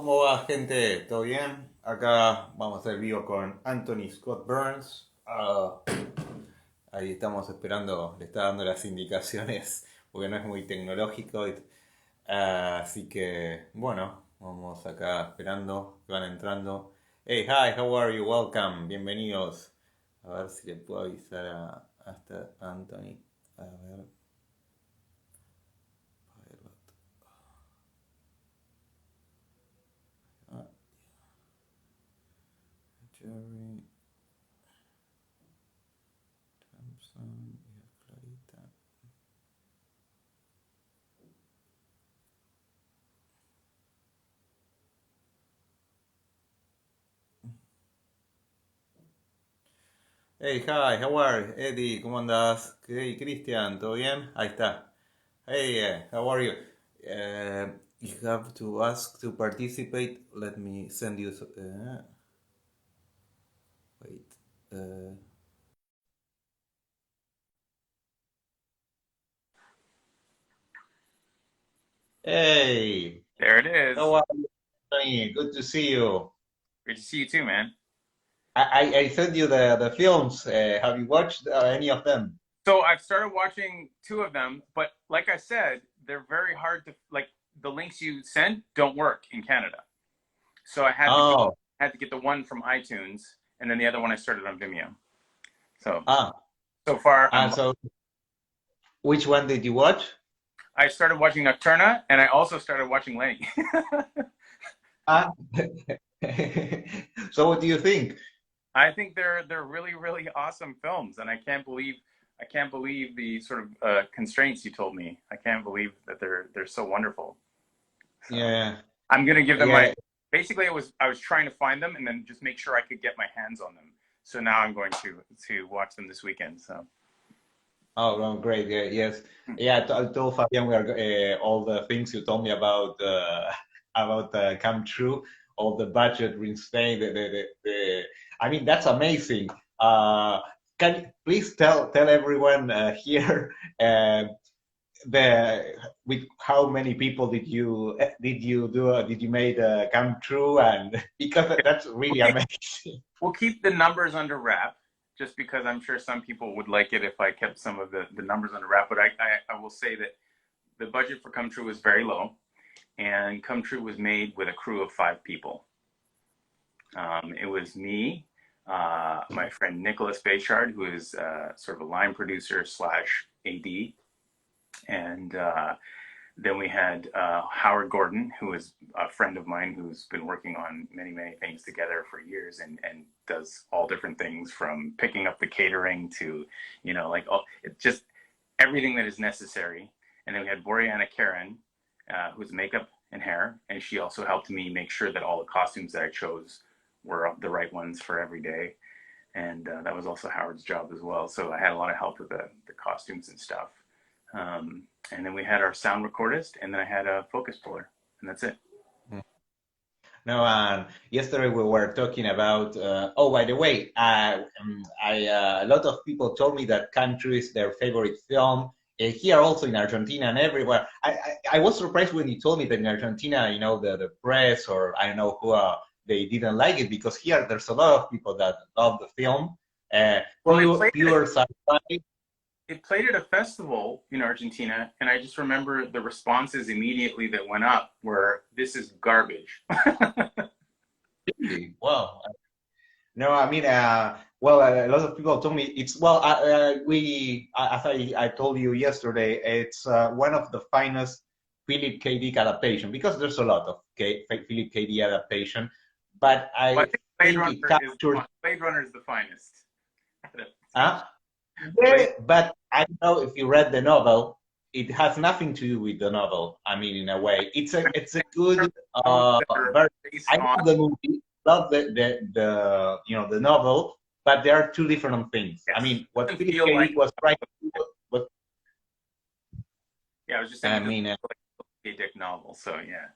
¿Cómo va, gente? ¿Todo bien? Acá vamos a hacer vivo con Anthony Scott Burns. Ahí estamos esperando, le está dando las indicaciones porque no es muy tecnológico. Así que, bueno, vamos acá esperando que van entrando. Hey, hi, how are you? Welcome, bienvenidos. A ver si le puedo avisar a Anthony. A ver. Ah, Jerry Thompson y Clarita. Hey, hi, how are you? Eddie, ¿cómo andás? Hey, Cristian, ¿todo bien? Ahí está. Hey, how are you? You have to ask to participate. Let me send you. Wait. Uh, hey, There it is. how are you, Tony? Good to see you. Great to see you too, man. I sent you the films. Have you watched any of them? So I've started watching two of them, but like I said, they're very hard to like. The links you send don't work in Canada, so I Oh, had to get the one from iTunes, and then the other one I started on Vimeo. So ah, so far, so which one did you watch? I started watching Nocturna, and I also started watching Lane. Ah, so what do you think? I think they're really awesome films, and I can't believe the sort of constraints you told me. I can't believe that they're so wonderful. So Yeah, I'm gonna give them my. yeah. Basically, I was trying to find them and then just make sure I could get my hands on them. So now I'm going to watch them this weekend. So Oh, no, great. Yeah, yes. Yeah, I told Fabian we are all the things you told me about about come true. All the budget reinstated. I mean, that's amazing. Can you please tell everyone here the with how many people did you made come true, and because that's we'll really keep amazing. we'll keep the numbers under wrap, just because I'm sure some people would like it if I kept some of the numbers under wrap. But I will say that the budget for Come True was very low, and Come True was made with a crew of 5 people. It was me, my friend Nicholas Bayshard, who is sort of a line producer slash AD, and then we had Howard Gordon, who is a friend of mine who's been working on many things together for years, and does all different things from picking up the catering to, like it's just everything that is necessary. And then we had Boreana Karen, who's makeup and hair, and she also helped me make sure that all the costumes that I chose were the right ones for every day. And that was also Howard's job as well. So I had a lot of help with the costumes and stuff. And then we had our sound recordist, and then I had a focus puller, and that's it. No, yesterday we were talking about. Oh, by the way, a lot of people told me that Country is their favorite film. Here also in Argentina and everywhere. I was surprised when you told me that in Argentina, the press or I don't know who they didn't like it because here there's a lot of people that love the film. Well, Pure sci-fi. it played at a festival in Argentina, and I just remember the responses immediately that went up were, "This is garbage." Wow. No, I mean, well, a lot of people told me it's well. As I told you yesterday, it's one of the finest Philip K. Dick adaptation because there's a lot of Philip K. Dick adaptation, but Well, I I think think it captured. Blade Runner is the finest. Huh? Yeah, Blade, but I don't know if you read the novel. It has nothing to do with the novel. I mean, in a way, it's a good that are version. based I on. love the movie, love the the novel, but they are two different things. I Yes, mean, what doesn't Philip feel K. like. Dick was trying to do was, Yeah, I was just saying I it doesn't mean, feel like a Dick novel. So yeah.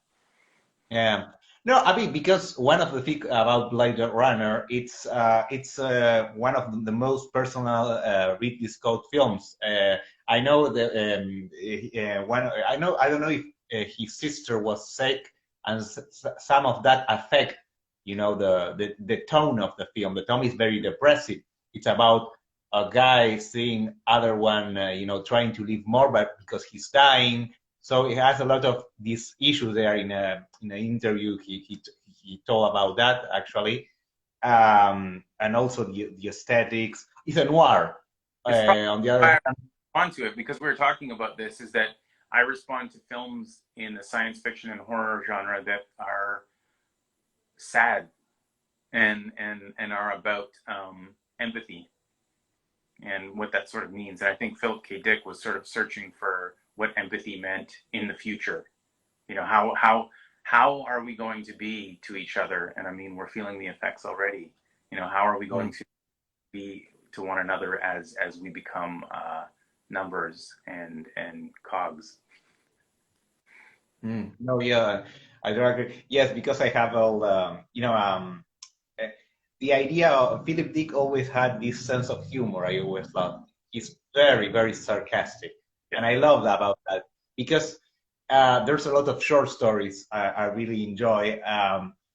yeah. No, I mean because one of the things about Blade Runner, it's one of the most personal Ridley Scott films. I know that one. I don't know if his sister was sick and some of that affect, the tone of the film. The tone is very depressive. It's about a guy seeing other one, trying to live more, but because he's dying. So it has a lot of these issues there. In an interview, he told about that actually, and also the aesthetics. It's a noir. It's probably On the other why I hand, respond to it, because we were talking about this, is that I respond to films in the science fiction and horror genre that are sad and are about empathy and what that sort of means. And I think Philip K. Dick was sort of searching for what empathy meant in the future. How are we going to be to each other? And I mean, we're feeling the effects already. How are we going to be to one another as we become numbers and cogs? No, yeah, I do agree. Yes, because I have all, the idea of Philip Dick always had this sense of humor. I always loved. He's very, very sarcastic, Yeah. and I love that about that because there's a lot of short stories I really enjoy,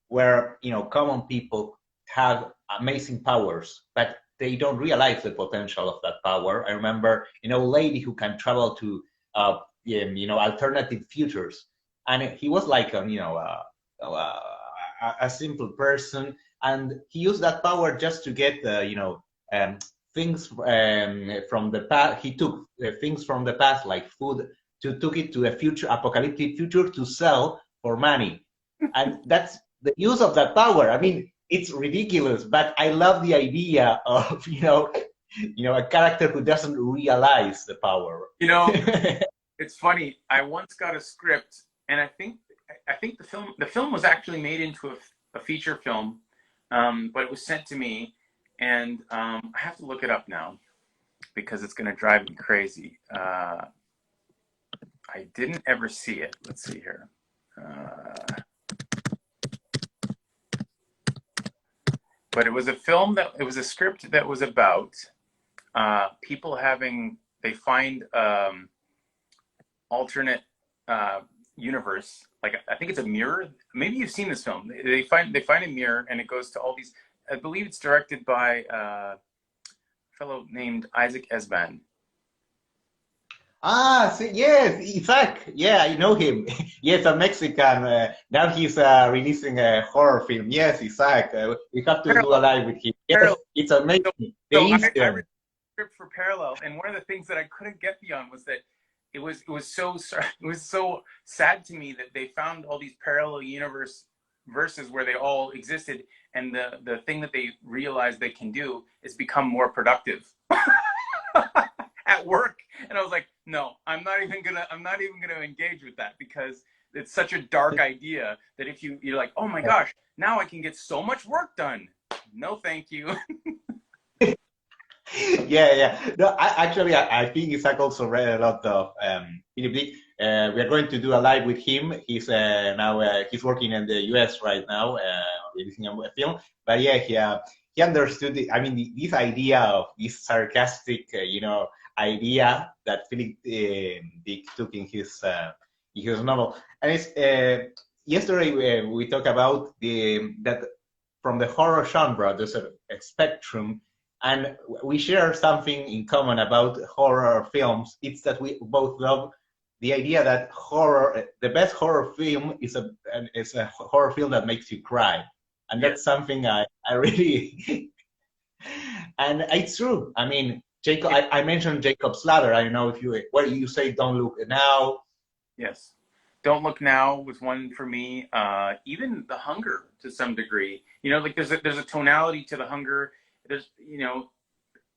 where common people have amazing powers, but they don't realize the potential of that power. I remember a lady who can travel to alternative futures, and he was like a simple person, and he used that power just to get things from the past. He took things from the past like food, took it to a future, apocalyptic future, to sell for money, and that's the use of that power. I mean, it's ridiculous, but I love the idea of a character who doesn't realize the power. It's funny. I once got a script, and I think the film was actually made into a feature film, but it was sent to me, and I have to look it up now because it's going to drive me crazy. I didn't ever see it. Let's see here. But it was a script that was about people they find alternate universe. Like, I think it's a mirror. Maybe you've seen this film. They find a mirror, and it goes to all these. I believe it's directed by a fellow named Isaac Esban. Yes, Isaac. Yeah, I know him. Yes, a Mexican. Now he's releasing a horror film. Yes, Isaac. We have to do a live with him. Yes, it's amazing. The I Eastern. read the script for Parallel, and one of the things that I couldn't get beyond was that it was so sad to me that they found all these parallel verses where they all existed, and the thing that they realized they can do is become more productive at work. And I was like, no, I'm not even gonna engage with that, because it's such a dark idea that if you're like, oh my gosh, now I can get so much work done. No, thank you. Yeah. No, I think Isaac also read a lot of Philip Dick. We are going to do a live with him. He's now he's working in the U.S. right now, releasing a film. But yeah, he understood. I mean, this idea of this sarcastic, idea that Philip Dick took in his novel. And it's yesterday we talked about that from the horror genre, there's a spectrum. And we share something in common about horror films. It's that we both love the idea that the best horror film is a horror film that makes you cry. And that's something I really, and it's true. I mean, Jacob, I mentioned Jacob's Ladder. I don't know if you say Don't Look Now. Yes. Don't Look Now was one for me. Even The Hunger, to some degree. Like there's a tonality to The Hunger. There's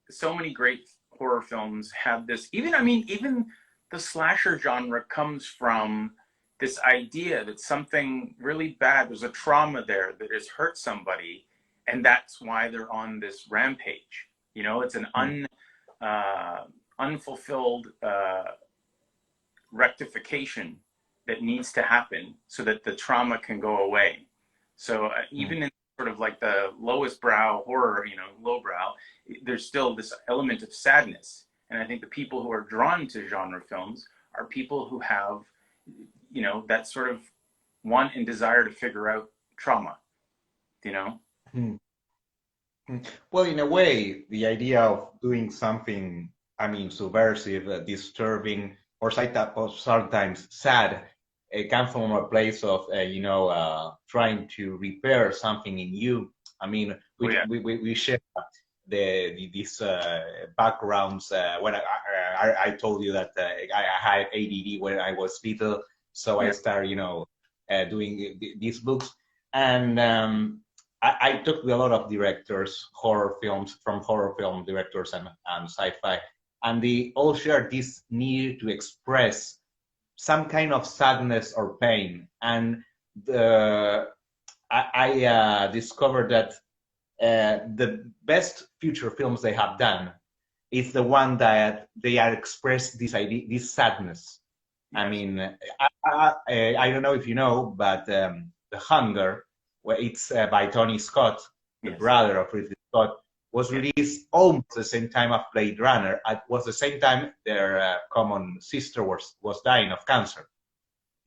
so many great horror films have this. Even the slasher genre comes from this idea that something really bad, there's a trauma there that has hurt somebody, and that's why they're on this rampage. It's an unfulfilled rectification that needs to happen so that the trauma can go away. So even in sort of like the lowest brow horror, lowbrow, there's still this element of sadness. And I think the people who are drawn to genre films are people who have, that sort of want and desire to figure out trauma, you know? Hmm. Hmm. Well, in a way, the idea of doing something, I mean, subversive, disturbing, or sometimes sad, it comes from a place of, trying to repair something in you. I mean, Oh yeah. we share these backgrounds. When I told you that I had ADD when I was little, so I Yeah. started, doing these books. And I talked with a lot of directors, horror film directors and sci-fi, and they all share this need to express some kind of sadness or pain. And the, I discovered that the best future films they have done is the one that they are expressed this idea, this sadness. I Yes. mean, I don't know if you know, but The Hunger, where it's by Tony Scott, the Yes. brother of Ridley Scott, was Yes. released almost the same time as Blade Runner. It was the same time their common sister was dying of cancer.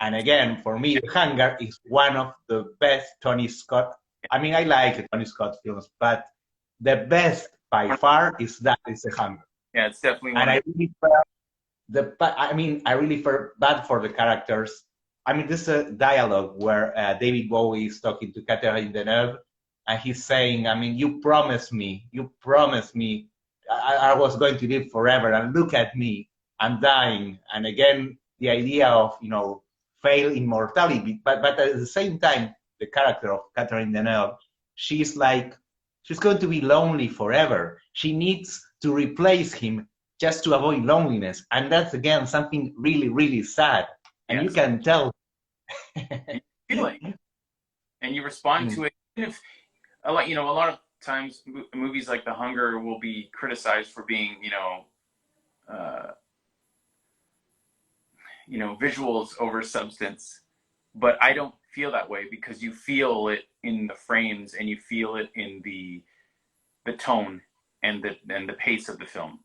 And again, for me, The Hunger is one of the best Tony Scott. I mean, I like Tony Scott films, but the best by far is The Hunger. Yeah, it's definitely one And of I really felt bad for the characters. I mean, this is a dialogue where David Bowie is talking to Catherine Deneuve, and he's saying, I mean, you promised me I was going to live forever, and look at me, I'm dying. And again, the idea of, fail immortality, but at the same time, the character of Catherine Deneuve, she's like, she's going to be lonely forever. She needs to replace him just to avoid loneliness. And that's, again, something really, really sad. And you yes. can tell. Feeling, and you respond Mm. to it. Even if a lot of times movies like The Hunger will be criticized for being, uh, visuals over substance, but I don't feel that way because you feel it in the frames and you feel it in the tone and the pace of the film.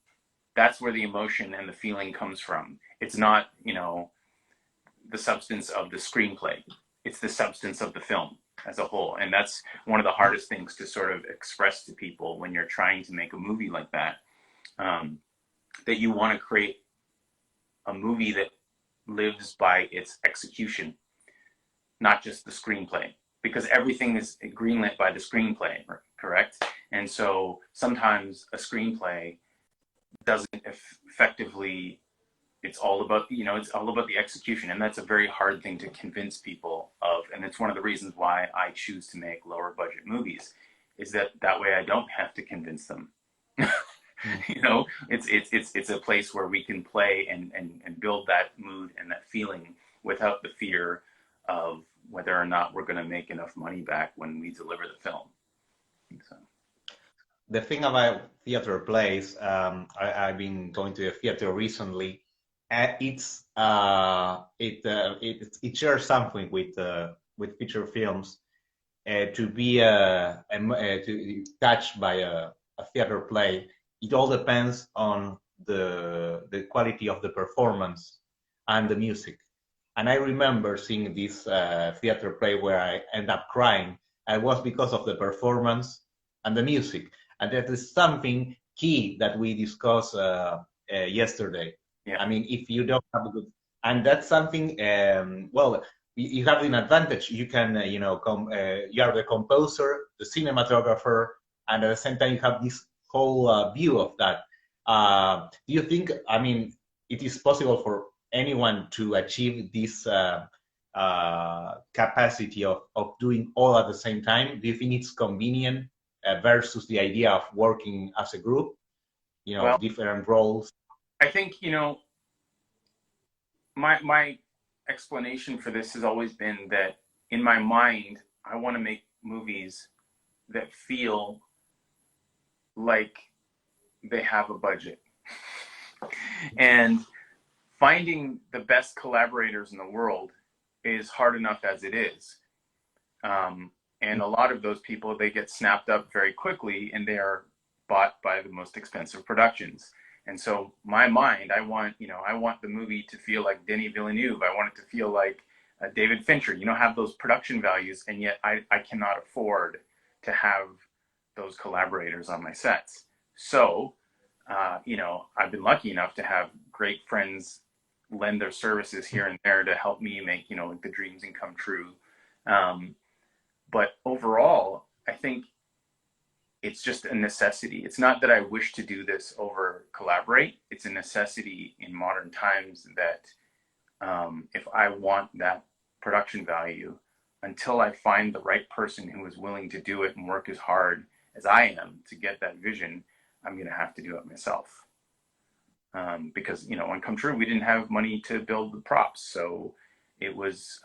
That's where the emotion and the feeling comes from. It's not, the substance of the screenplay. It's the substance of the film as a whole. And that's one of the hardest things to sort of express to people when you're trying to make a movie like that. That you want to create a movie that lives by its execution, not just the screenplay, because everything is greenlit by the screenplay, correct? And so sometimes a screenplay doesn't effectively, it's all about the execution, and that's a very hard thing to convince people of. And it's one of the reasons why I choose to make lower budget movies, is that way I don't have to convince them. It's a place where we can play and build that mood and that feeling without the fear of whether or not we're going to make enough money back when we deliver the film. So. The thing about theater plays, I've been going to a theater recently. It shares something with feature films. To be to touched by a theater play, it all depends on the quality of the performance and the music. And I remember seeing this theater play where I end up crying. And it was because of the performance and the music. And that is something key that we discussed yesterday. Yeah. I mean, if you don't have a good, and that's something, you have an advantage. You can, you are the composer, the cinematographer, and at the same time you have this whole view of that. Do you think, I mean, it is possible for anyone to achieve this capacity of doing all at the same time? Do you think it's convenient versus the idea of working as a group, Well, different roles? I think, my explanation for this has always been that in my mind, I want to make movies that feel like they have a budget. And finding the best collaborators in the world is hard enough as it is. And a lot of those people, they get snapped up very quickly and they are bought by the most expensive productions. And so my mind, I want the movie to feel like Denis Villeneuve. I want it to feel like David Fincher, have those production values, and yet I cannot afford to have those collaborators on my sets. So, I've been lucky enough to have great friends lend their services here and there to help me make, like the dreams and come true. Um, but overall, I think it's just a necessity. It's not that I wish to do this over collaborate. It's a necessity in modern times that if I want that production value, until I find the right person who is willing to do it and work as hard as I am to get that vision, I'm going to have to do it myself. Because when Come True, we didn't have money to build the props, so it was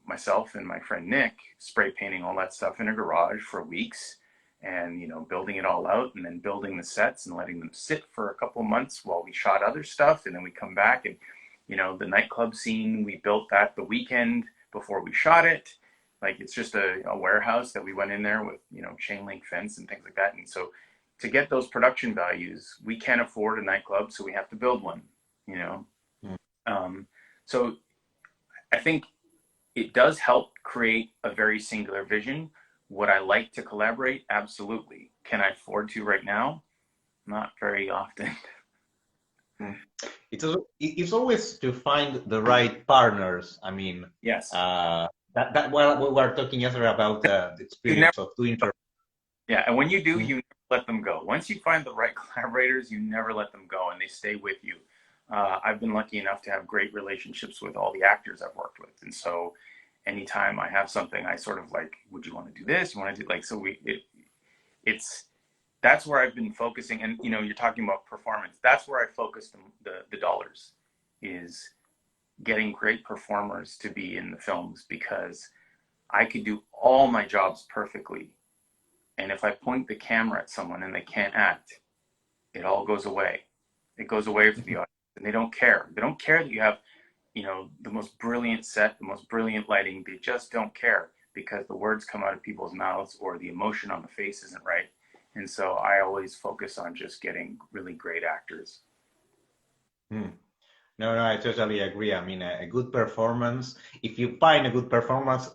myself and my friend Nick spray painting all that stuff in a garage for weeks, and building it all out, and then building the sets and letting them sit for a couple months while we shot other stuff, and then we come back and the nightclub scene, we built that the weekend before we shot it. Like, it's just a warehouse that we went in there with chain link fence and things like that, and so to get those production values, we can't afford a nightclub, so we have to build one. So I think it does help create a very singular vision. Would I like to collaborate? Absolutely. Can I afford to right now? Not very often. It's always to find the right partners. I mean, yes. That well, we were talking yesterday about the experience of doing. Yeah, and when you do, you never let them go. Once you find the right collaborators, you never let them go, and they stay with you. I've been lucky enough to have great relationships with all the actors I've worked with, and so anytime I have something, I sort of like, would you want to do this? You want to do like, so that's where I've been focusing. And you're talking about performance. That's where I focus the dollars, is getting great performers to be in the films, because I could do all my jobs perfectly, and if I point the camera at someone and they can't act, it all goes away. It goes away for the audience, and they don't care. They don't care that you have, the most brilliant set, the most brilliant lighting. They just don't care, because the words come out of people's mouths or the emotion on the face isn't right. And so I always focus on just getting really great actors. No, I totally agree. I mean, a good performance, if you find a good performance,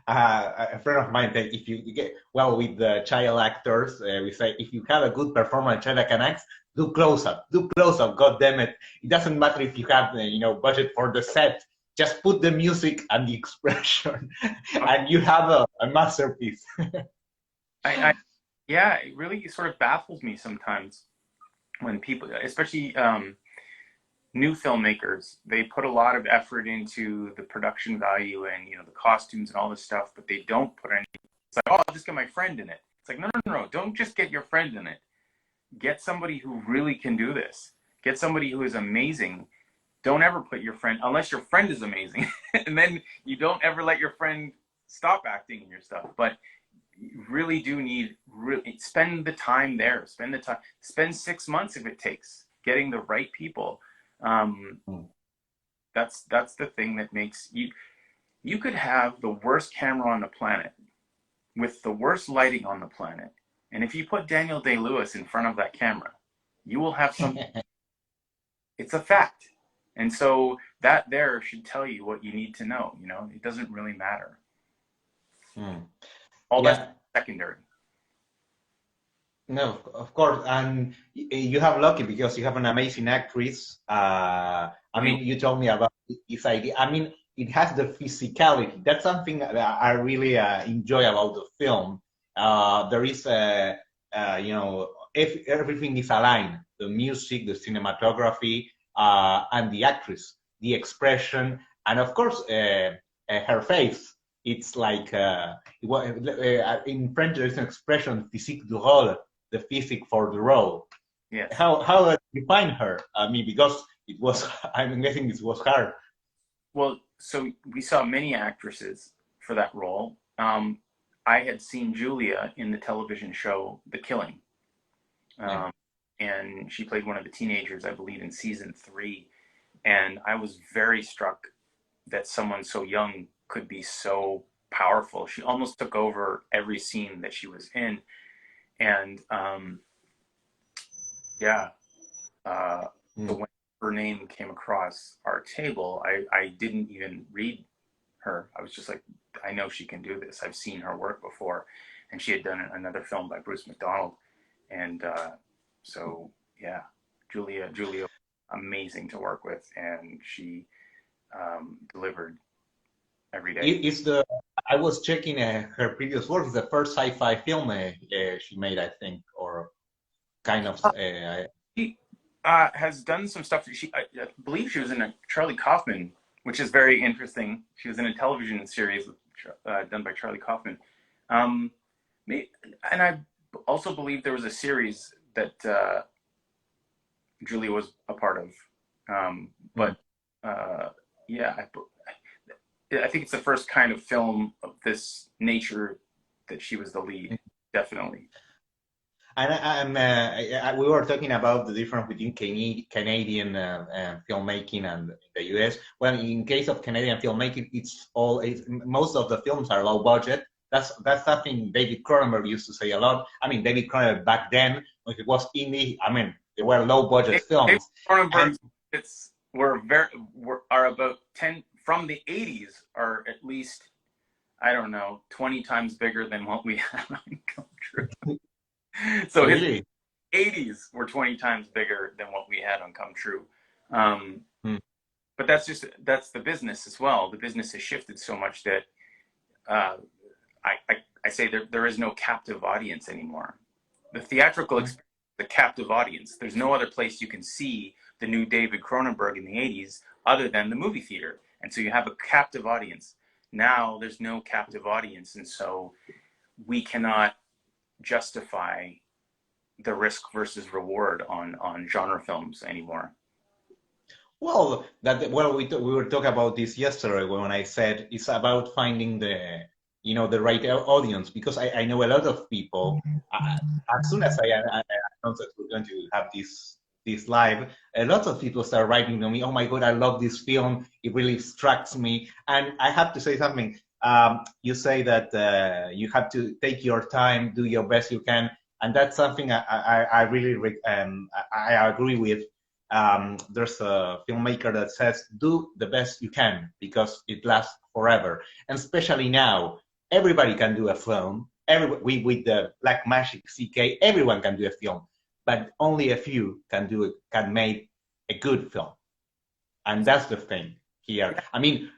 a friend of mine said, if you get, well, with the child actors, we say, if you have a good performance, child that can act, do close up, God damn it. It doesn't matter if you have, budget for the set, just put the music and the expression, and you have a masterpiece. Yeah, it really sort of baffles me sometimes when people, especially new filmmakers, they put a lot of effort into the production value and the costumes and all this stuff, but they don't put any. It's like, oh, I'll just get my friend in it. It's like, no, don't just get your friend in it. Get somebody who really can do this. Get somebody who is amazing. Don't ever put your friend, unless your friend is amazing, and then you don't ever let your friend stop acting in your stuff. But you really do need, spend the time there. Spend 6 months if it takes, getting the right people. That's the thing that makes you could have the worst camera on the planet with the worst lighting on the planet, and if you put Daniel Day-Lewis in front of that camera, you will have something. It's a fact. And so that there should tell you what you need to know. It doesn't really matter. All that's secondary. No, of course, and you have lucky because you have an amazing actress. I mean, you told me about this idea. I mean, it has the physicality. That's something that I really enjoy about the film. There is if everything is aligned: the music, the cinematography, and the actress, the expression, and of course, her face. It's like in French, there is an expression, physique du rôle, the physique for the role. Yes. How did you find her? I mean, because it was, I'm guessing it was hard. Well, so we saw many actresses for that role. I had seen Julia in the television show The Killing. And she played one of the teenagers, I believe, in season 3. And I was very struck that someone so young could be so powerful. She almost took over every scene that she was in. And so when her name came across our table, I didn't even read her. I was just like, I know she can do this. I've seen her work before, and she had done another film by Bruce McDonald, and so yeah, Julia, amazing to work with, and she delivered every day. It's the I was checking her previous work. It's the first sci-fi film she made, I think, or kind of. She has done some stuff. I believe she was in a Charlie Kaufman, which is very interesting. She was in a television series done by Charlie Kaufman. Um, and I also believe there was a series that Julia was a part of. But yeah, I think it's the first kind of film of this nature that she was the lead. Definitely. And we were talking about the difference between Canadian filmmaking and the US. Well, in case of Canadian filmmaking, most of the films are low budget. That's something David Cronenberg used to say a lot. I mean, David Cronenberg back then, when it was indie, I mean, they were low budget films. Cronenberg's are about 10 from the 80s, are at least, I don't know, 20 times bigger than what we have on Come True. So really? His 80s were 20 times bigger than what we had on Come True. But that's the business as well. The business has shifted so much that I say there is no captive audience anymore. The theatrical experience, the captive audience. There's no other place you can see the new David Cronenberg in the 80s other than the movie theater. And so you have a captive audience. Now there's no captive audience, and so we cannot justify the risk versus reward on genre films anymore. Well, we were talking about this yesterday when I said it's about finding the right audience, because I know a lot of people. As soon as I announced that we're going to have this live, a lot of people start writing to me. Oh my God, I love this film. It really strikes me. And I have to say something. You say that you have to take your time, do your best you can, and that's something I really I agree with. There's a filmmaker that says, do the best you can, because it lasts forever. And especially now, everybody can do a film. With the Black Magic CK, everyone can do a film, but only a few can make a good film. And that's the thing here. I mean,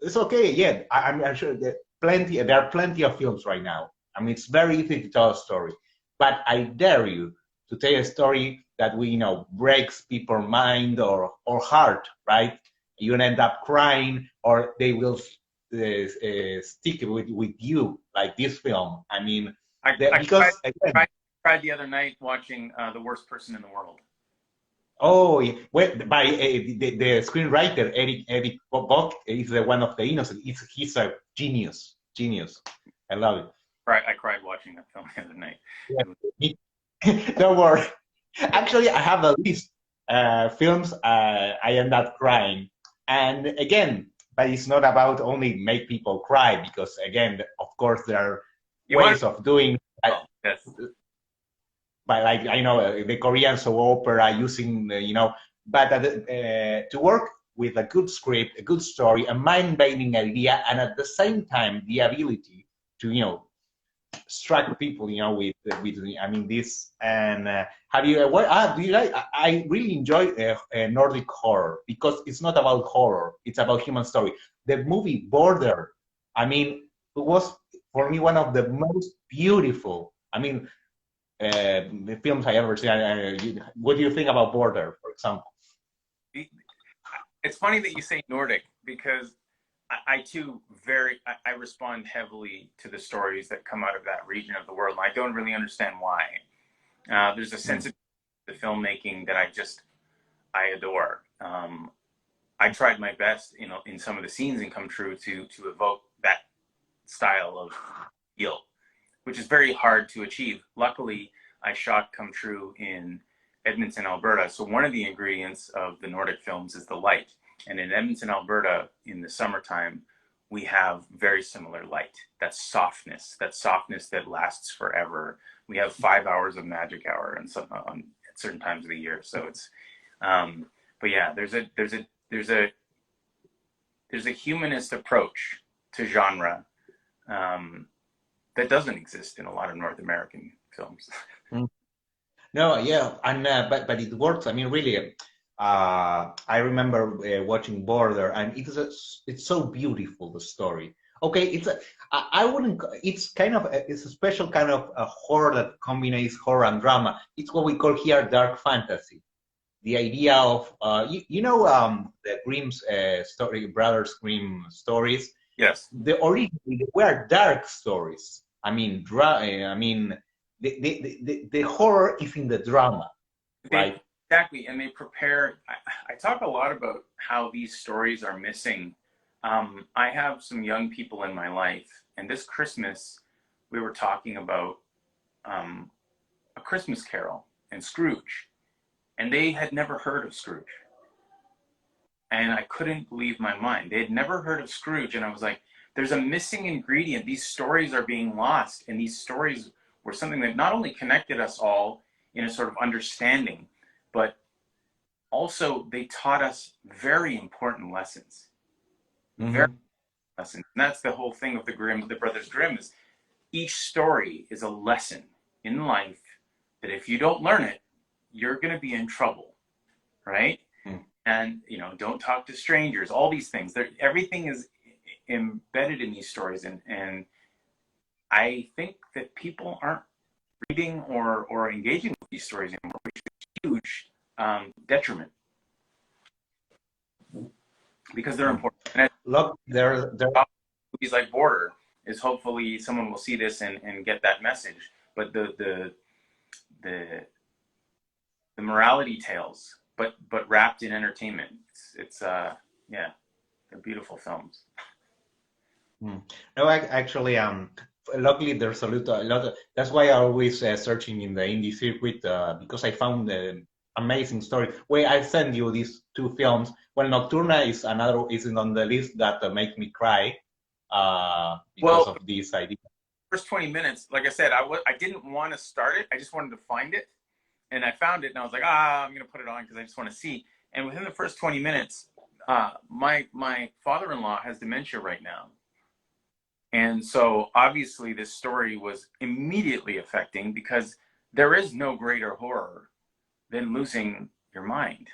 it's okay. Yeah, I'm sure that there are plenty of films right now. I mean, it's very easy to tell a story, but I dare you to tell a story that breaks people's mind or heart, right? You end up crying, or they will stick with you, like this film. I mean, I cried the other night watching The Worst Person in the World. Oh, well, by the screenwriter Eric Bock is one of the innocent. He's a genius. I love it. Right, I cried watching that film the other night. Yeah. Don't worry. Actually, I have a list films I end up crying, and again, but it's not about only make people cry, because again, of course, there are ways of doing that. Yes. But like the Korean soap opera using but to work with a good script, a good story, a mind-bending idea, and at the same time the ability to strike people with I mean this. And have you do you like? I really enjoy Nordic horror, because it's not about horror, it's about human story. The movie Border, I mean, it was for me one of the most beautiful, I mean, the films I ever seen. What do you think about Border, for example? It's funny that you say Nordic, because I too I respond heavily to the stories that come out of that region of the world, and I don't really understand why. There's a sense of the filmmaking that I adore. I tried my best, in some of the scenes in Come True to evoke that style of feel, which is very hard to achieve. Luckily, I shot Come True in Edmonton, Alberta. So one of the ingredients of the Nordic films is the light. And in Edmonton, Alberta, in the summertime, we have very similar light. That softness that lasts forever. We have 5 hours of magic hour and at certain times of the year. So it's, but yeah, there's a there's a humanist approach to genre that doesn't exist in a lot of North American films. No, yeah, and but it works. I mean, really, I remember watching Border, and it's so beautiful, the story. Okay, I wouldn't. It's kind of it's a special kind of a horror that combines horror and drama. It's what we call here dark fantasy. The idea of the Grimm's story, brothers Grimm stories. Yes. Originally they were dark stories. I mean, I mean, the horror is in the drama, right? Exactly, and they prepare. I talk a lot about how these stories are missing. I have some young people in my life, and this Christmas we were talking about A Christmas Carol and Scrooge, and they had never heard of Scrooge. And I couldn't believe my mind. They had never heard of Scrooge, and I was like, there's a missing ingredient. These stories are being lost, and these stories were something that not only connected us all in a sort of understanding, but also they taught us very important lessons. Mm-hmm. Very lessons. And that's the whole thing of the Brothers Grimm, is each story is a lesson in life that if you don't learn it, you're going to be in trouble, right? Mm. And, you know, don't talk to strangers, all these things. Everything is embedded in these stories. And I think that people aren't reading or engaging with these stories anymore, which is a huge detriment, because they're important. And look, they're movies like Border is hopefully someone will see this and get that message. But the morality tales, but wrapped in entertainment. It's yeah, they're beautiful films. No, actually, luckily there's a lot of, that's why I always searching in the indie circuit, because I found the amazing story. Well, I send you these two films. Well, Nocturna is isn't on the list that make me cry because of this idea. First 20 minutes, like I said, I didn't want to start it. I just wanted to find it. And I found it, and I was like, I'm going to put it on because I just want to see. And within the first 20 minutes, my father-in-law has dementia right now. And so obviously this story was immediately affecting, because there is no greater horror than losing your mind.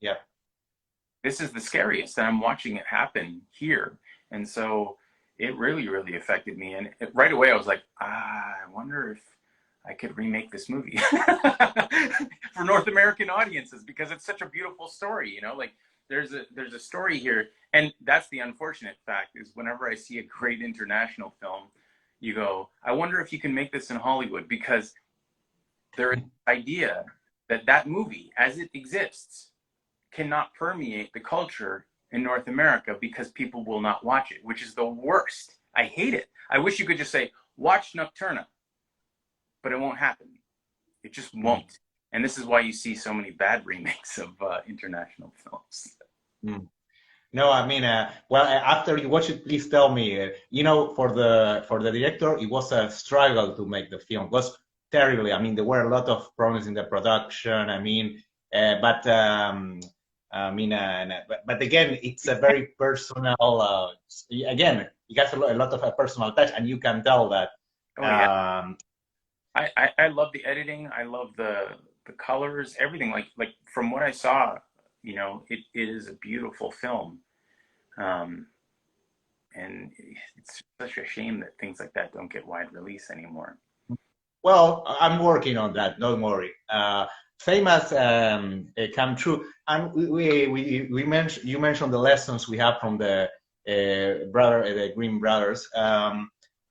Yeah. This is the scariest, and I'm watching it happen here. And so it really, really affected me. And right away I was like, I wonder if I could remake this movie for North American audiences, because it's such a beautiful story, you know, like there's a story here. And that's the unfortunate fact, is whenever I see a great international film, you go, I wonder if you can make this in Hollywood, because there is an idea that movie as it exists cannot permeate the culture in North America, because people will not watch it, which is the worst. I hate it. I wish you could just say, watch Nocturna. But it won't happen. It just won't. And this is why you see so many bad remakes of international films. No, I mean, well, after you watch it, please tell me. You know, for the director, it was a struggle to make the film. It was terribly. I mean, there were a lot of problems in the production. I mean, but again, it's a very personal. Again, it has a lot of a personal touch, and you can tell that. Oh, yeah. I love the editing. I love the colors, everything. Like from what I saw, you know, it is a beautiful film. And it's such a shame that things like that don't get wide release anymore. Well, I'm working on that. Don't worry. Same as Come True, and we mentioned, you mentioned the lessons we have from the the Grimm brothers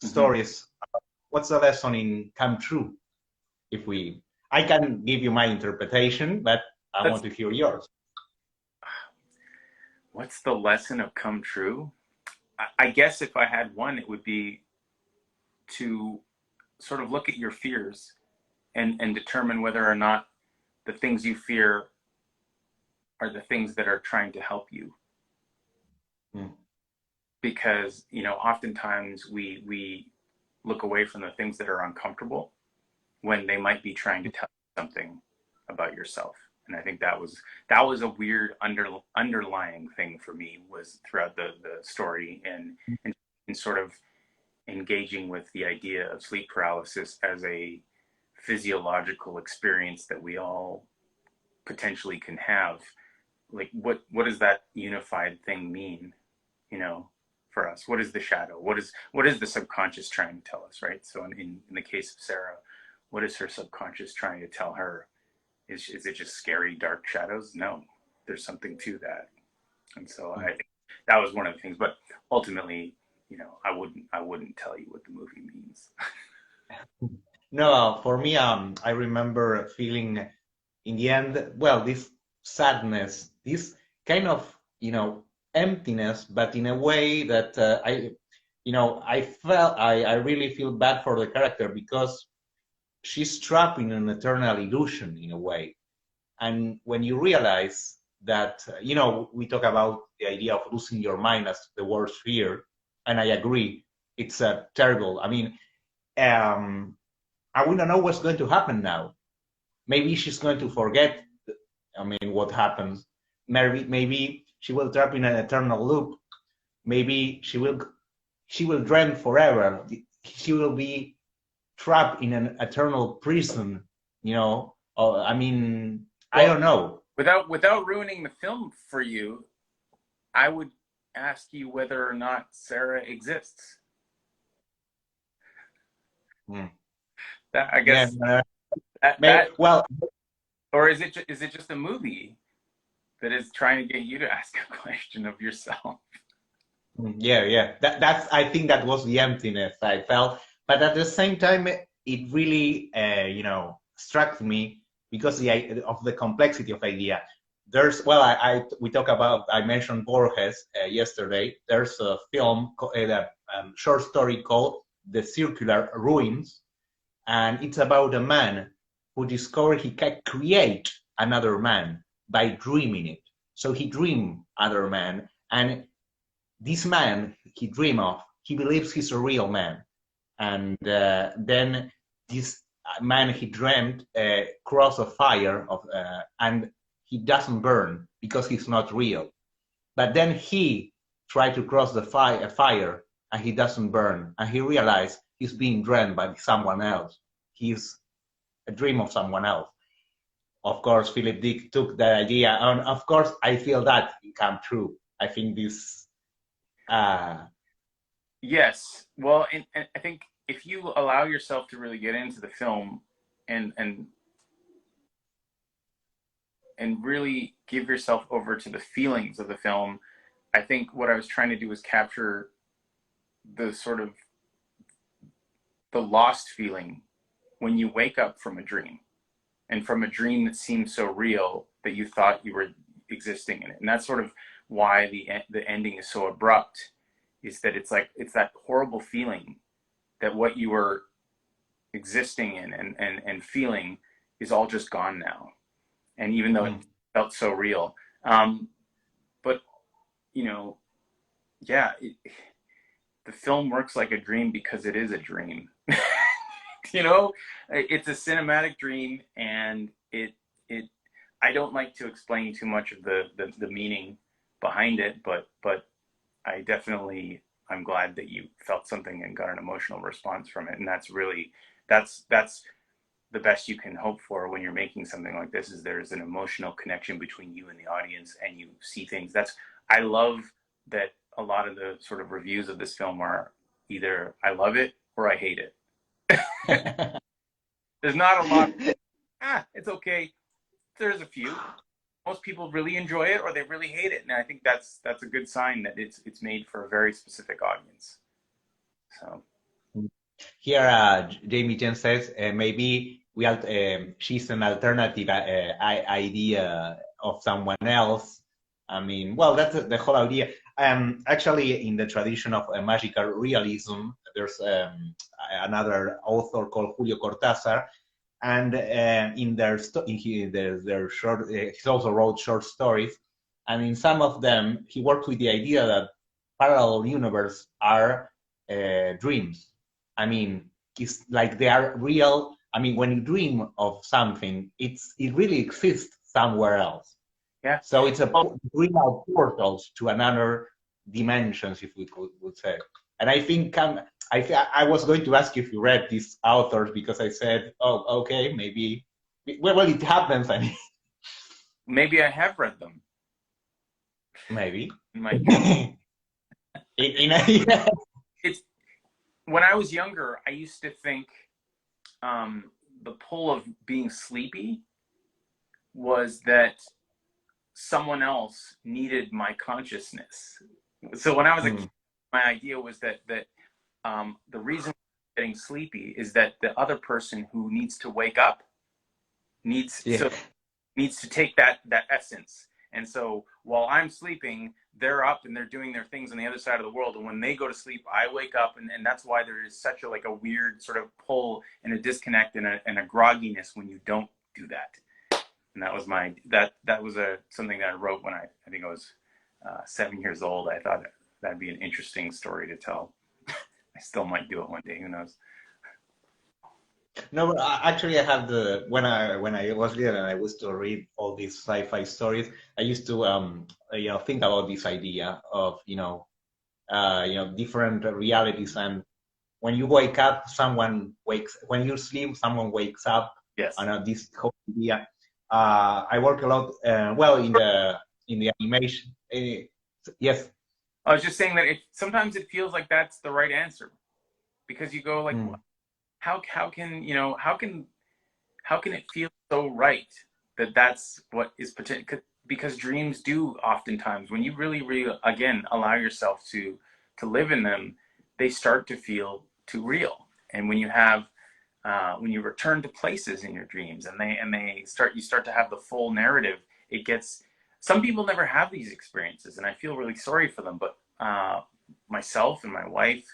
stories. What's the lesson in Come True? I can give you my interpretation, but I want to hear yours. What's the lesson of Come True? I guess if I had one, it would be to sort of look at your fears and determine whether or not the things you fear are the things that are trying to help you. Because, you know, oftentimes we look away from the things that are uncomfortable when they might be trying to tell you something about yourself. And I think that was a weird underlying thing for me, was throughout the story, and sort of engaging with the idea of sleep paralysis as a physiological experience that we all potentially can have. Like, what does that unified thing mean, you know, for us? What is the shadow? What is the subconscious trying to tell us, right? So in the case of Sarah, what is her subconscious trying to tell her? Is it just scary dark shadows? No, there's something to that. And so I think that was one of the things. But ultimately, you know, I wouldn't tell you what the movie means. No, for me, I remember feeling in the end, well, this sadness, this kind of, emptiness, but in a way that I felt, I really feel bad for the character because she's trapped in an eternal illusion in a way. And when you realize that, we talk about the idea of losing your mind as the worst fear, and I agree, it's terrible. I mean, and we don't know what's going to happen now. Maybe she's going to forget, what happens. Maybe she will trap in an eternal loop. Maybe she will dream forever. She will be trapped in an eternal prison. I don't know. Without ruining the film for you, I would ask you whether or not Sarah exists. That, I guess. Yeah, well, or is it just a movie that is trying to get you to ask a question of yourself? Yeah. That's. I think that was the emptiness I felt, but at the same time, it really, struck me because of the complexity of idea. There's, well, we talk about. I mentioned Borges yesterday. There's a film, a short story called "The Circular Ruins," and it's about a man who discovered he can create another man by dreaming it. So he dreamed other man, and this man he dream of, he believes he's a real man, and then this man he dreamed cross a fire and he doesn't burn because he's not real. But then he tried to cross the fire and he doesn't burn, and he realized he's being dreamed by someone else. He's a dream of someone else. Of course, Philip Dick took the idea, and of course, I feel that it come true. I think this. Yes, well, and I think if you allow yourself to really get into the film and really give yourself over to the feelings of the film, I think what I was trying to do was capture the sort of the lost feeling when you wake up from a dream, and from a dream that seems so real that you thought you were existing in it. And that's sort of why the ending is so abrupt, is that it's that horrible feeling that what you were existing in and feeling is all just gone now. And even though it felt so real, but the film works like a dream because it is a dream. It's a cinematic dream, and it I don't like to explain too much of the meaning behind it, but I'm glad that you felt something and got an emotional response from it. And that's the best you can hope for when you're making something like this, is there's an emotional connection between you and the audience, and you see things. I love that a lot of the sort of reviews of this film are either I love it or I hate it. There's not a lot. It's okay. There's a few. Most people really enjoy it or they really hate it, and I think that's a good sign that it's made for a very specific audience. So here, Jamie Jen says maybe she's an alternative idea of someone else. I mean, well, that's the whole idea. Actually, in the tradition of magical realism, there's another author called Julio Cortázar, and in their short, he also wrote short stories, and in some of them, he worked with the idea that parallel universes are dreams. I mean, it's like they are real. I mean, when you dream of something, it really exists somewhere else. Yeah. So it's a Well, real portals to another dimensions, if we would say. And I think I was going to ask you if you read these authors because I said, oh, okay, maybe. Well, it happens. I mean, maybe I have read them maybe. in my youth. Yeah. It's when I was younger, I used to think the pull of being sleepy was that someone else needed my consciousness. So when I was a kid, my idea was that the reason I'm getting sleepy is that the other person who needs to wake up needs Yeah. needs to take that essence. And so while I'm sleeping, they're up and they're doing their things on the other side of the world. And when they go to sleep, I wake up, and that's why there is such a like a weird sort of pull and a disconnect and a grogginess when you don't do that. And that was that was something that I wrote when I think I was 7 years old. I thought that'd be an interesting story to tell. I still might do it one day. Who knows? No, but actually, I have the when I was little and I used to read all these sci-fi stories. I used to think about this idea of different realities, and when you wake up, someone wakes. When you sleep, someone wakes up. Yes. And this whole idea. I work a lot. Well, in the animation. Yes. I was just saying that sometimes it feels like that's the right answer, because you go like, how can it feel so right that that's what is potential? Because dreams do oftentimes, when you really again allow yourself to live in them, they start to feel too real. And when you have when you return to places in your dreams and you start to have the full narrative, it gets, some people never have these experiences, and I feel really sorry for them. But myself and my wife,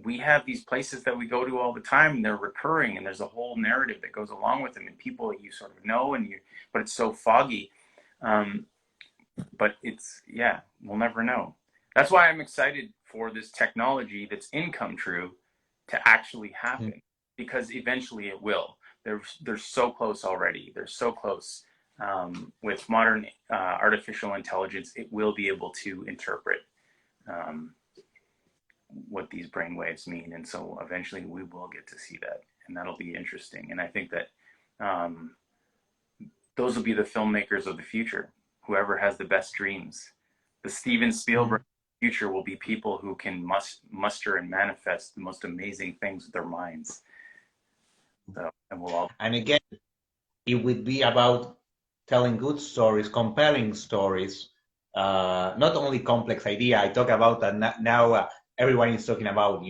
we have these places that we go to all the time, and they're recurring, and there's a whole narrative that goes along with them, and people that you sort of know, but it's so foggy. But we'll never know. That's why I'm excited for this technology that's in Come True to actually happen, because eventually it will. They're so close already. They're so close. With modern artificial intelligence, it will be able to interpret what these brainwaves mean, and so eventually we will get to see that, and that'll be interesting. And I think that those will be the filmmakers of the future. Whoever has the best dreams, the Steven Spielberg future will be people who can muster and manifest the most amazing things with their minds. So, and we'll all. And again, it would be about telling good stories, compelling stories, not only complex idea. I talk about that now. Everyone is talking about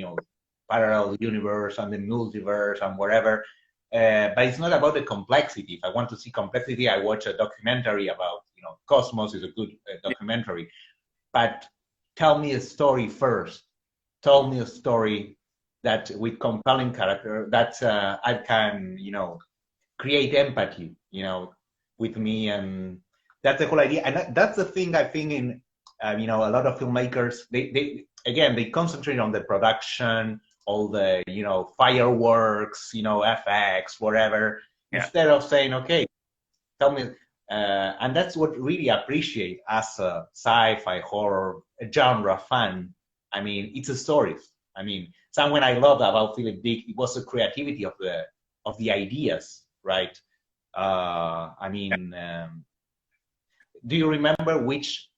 parallel universe and the multiverse and whatever, but it's not about the complexity. If I want to see complexity, I watch a documentary about Cosmos is a good documentary. But tell me a story first. Tell me a story that with compelling character that I can create empathy with me, and that's the whole idea. And that's the thing I think in a lot of filmmakers, they concentrate on the production, all the fireworks, FX, whatever, instead of saying, okay, tell me. And that's what really appreciate as a sci-fi horror genre fan. I mean, it's a story. I mean, something I loved about Philip Dick, it was the creativity of the ideas, right? Do you remember which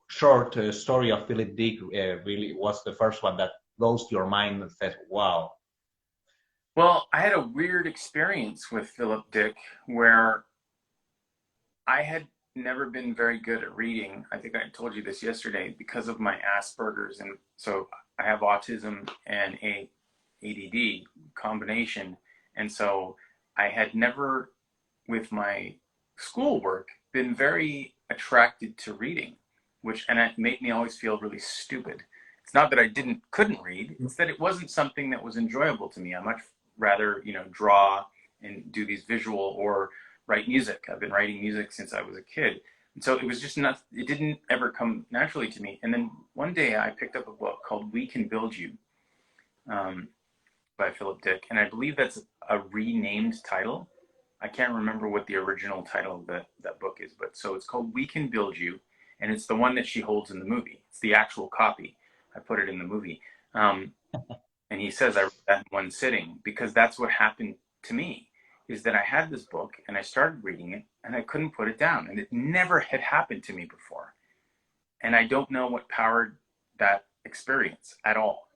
short story of Philip Dick really was the first one that goes to your mind and says, wow? Well, I had a weird experience with Philip Dick where I had never been very good at reading. I think I told you this yesterday, because of my Asperger's. And so I have autism and ADD combination. And so I had never, with my schoolwork, been very attracted to reading, and it made me always feel really stupid. It's not that I couldn't read, it's that it wasn't something that was enjoyable to me. I much rather, draw and do these visual or write music. I've been writing music since I was a kid. And so it was just not, it didn't ever come naturally to me. And then one day I picked up a book called We Can Build You by Philip Dick. And I believe that's a renamed title. I can't remember what the original title of that book is, but so it's called We Can Build You, and it's the one that she holds in the movie. It's the actual copy. I put it in the movie. And he says I read that in one sitting because that's what happened to me, is that I had this book and I started reading it and I couldn't put it down. And it never had happened to me before. And I don't know what powered that experience at all.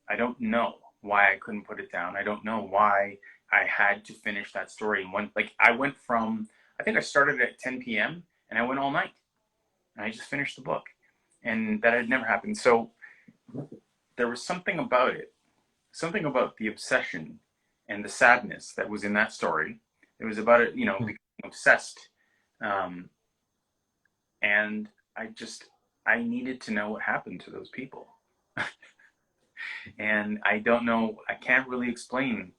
I don't know why I couldn't put it down. I don't know why I had to finish that story in one. Like I went from, I think I started at 10 p.m. and I went all night and I just finished the book, and that had never happened. So there was something about it, something about the obsession and the sadness that was in that story. It was about it, becoming obsessed. And I needed to know what happened to those people. And I don't know, I can't really explain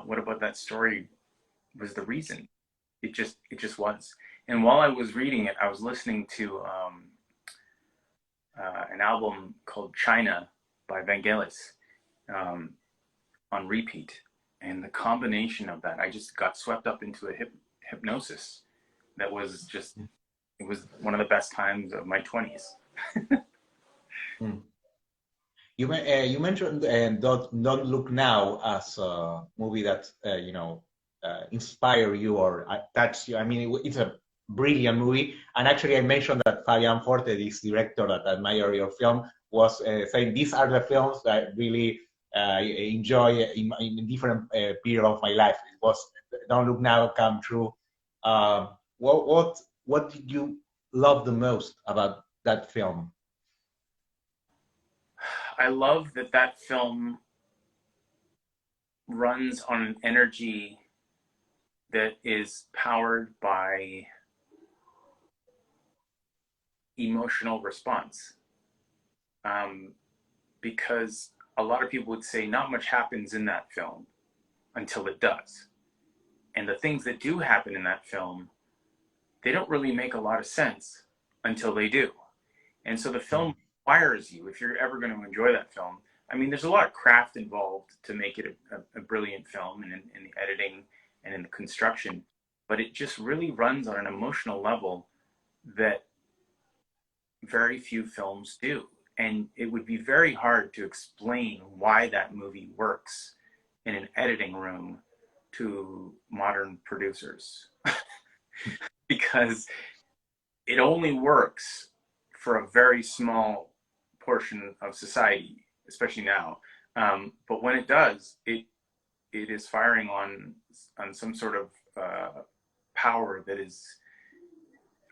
what about that story was the reason. It just was. And while I was reading it, I was listening to an album called China by Vangelis on repeat. And the combination of that, I just got swept up into a hypnosis that was just, it was one of the best times of my 20s. You mentioned Don't Look Now as a movie that, inspire you or touch you. I mean, it's a brilliant movie. And actually, I mentioned that Fabian Forte, this director that admire your film, was saying these are the films that I really enjoy in different period of my life. It was Don't Look Now, Come True. What did you love the most about that film? I love that film runs on an energy that is powered by emotional response. Because a lot of people would say not much happens in that film until it does. And the things that do happen in that film, they don't really make a lot of sense until they do. And so the film requires you, if you're ever going to enjoy that film, I mean, there's a lot of craft involved to make it a brilliant film, and in the editing and in the construction, but it just really runs on an emotional level that very few films do. And it would be very hard to explain why that movie works in an editing room to modern producers. Because it only works for a very small portion of society, especially now. But when it does, it is firing on some sort of power that is,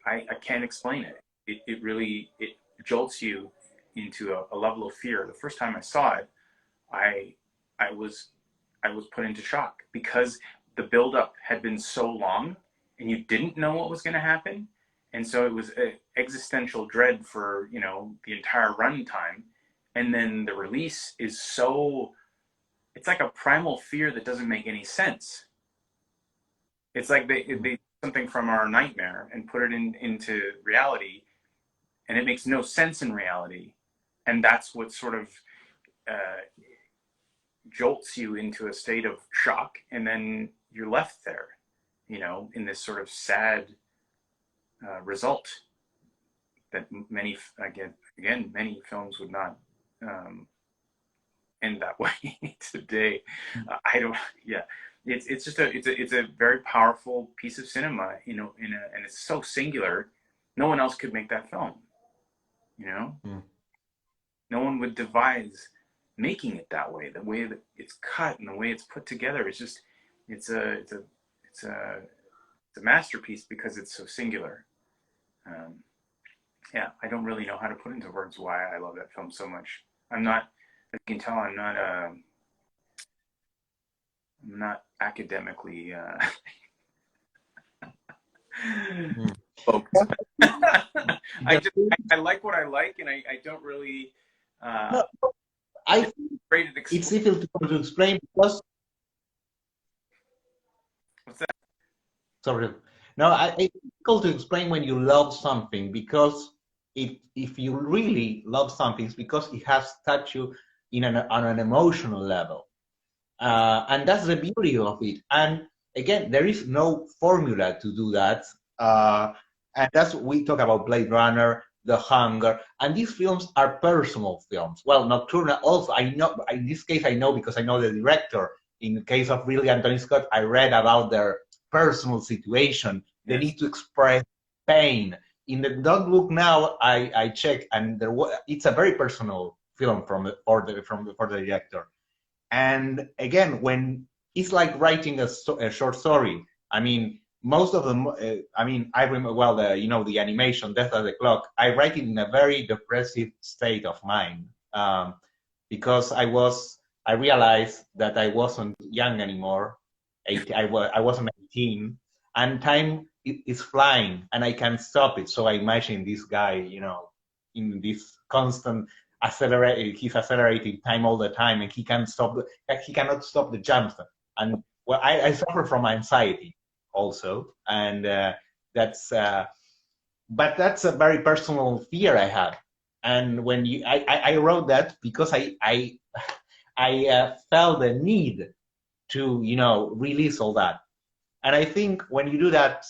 I can't explain it. It really jolts you into a level of fear. The first time I saw it, I was put into shock because the buildup had been so long and you didn't know what was going to happen. And so it was an existential dread for, the entire runtime. And then the release is it's like a primal fear that doesn't make any sense. It's like they took something from our nightmare and put it into reality, and it makes no sense in reality. And that's what sort of jolts you into a state of shock. And then you're left there, in this sort of sad result that many films would not end that way today. It's just a very powerful piece of cinema, and it's so singular. No one else could make that film, No one would devise making it that way. The way that it's cut and the way it's put together, it's a masterpiece because it's so singular. I don't really know how to put into words why I love that film so much. As you can tell, I'm not academically focused. I like what I like, and I don't really. I think it's difficult to explain because. What's that? Sorry. No, it's difficult to explain when you love something because if you really love something, it's because it has touched you on an emotional level. And that's the beauty of it. And again, there is no formula to do that. And that's we talk about Blade Runner, The Hunger, and these films are personal films. Well, Nocturna also, I know, in this case, I know because I know the director. In the case of really Anthony Scott, I read about their personal situation. They Yes. need to express pain. In the Don't Look Now, I checked, and it's a very personal film for the director. And again, when it's like writing a short story. I mean, most of them. I mean, I remember well the animation Death of the Clock. I write it in a very depressive state of mind because I realized that I wasn't young anymore. I wasn't 18, and time is flying, and I can't stop it. So I imagine this guy, in this constant he's accelerating time all the time, and he cannot stop the jumps. And well, I suffer from anxiety also, and but that's a very personal fear I have. And when I wrote that because I felt the need to release all that. And I think when you do that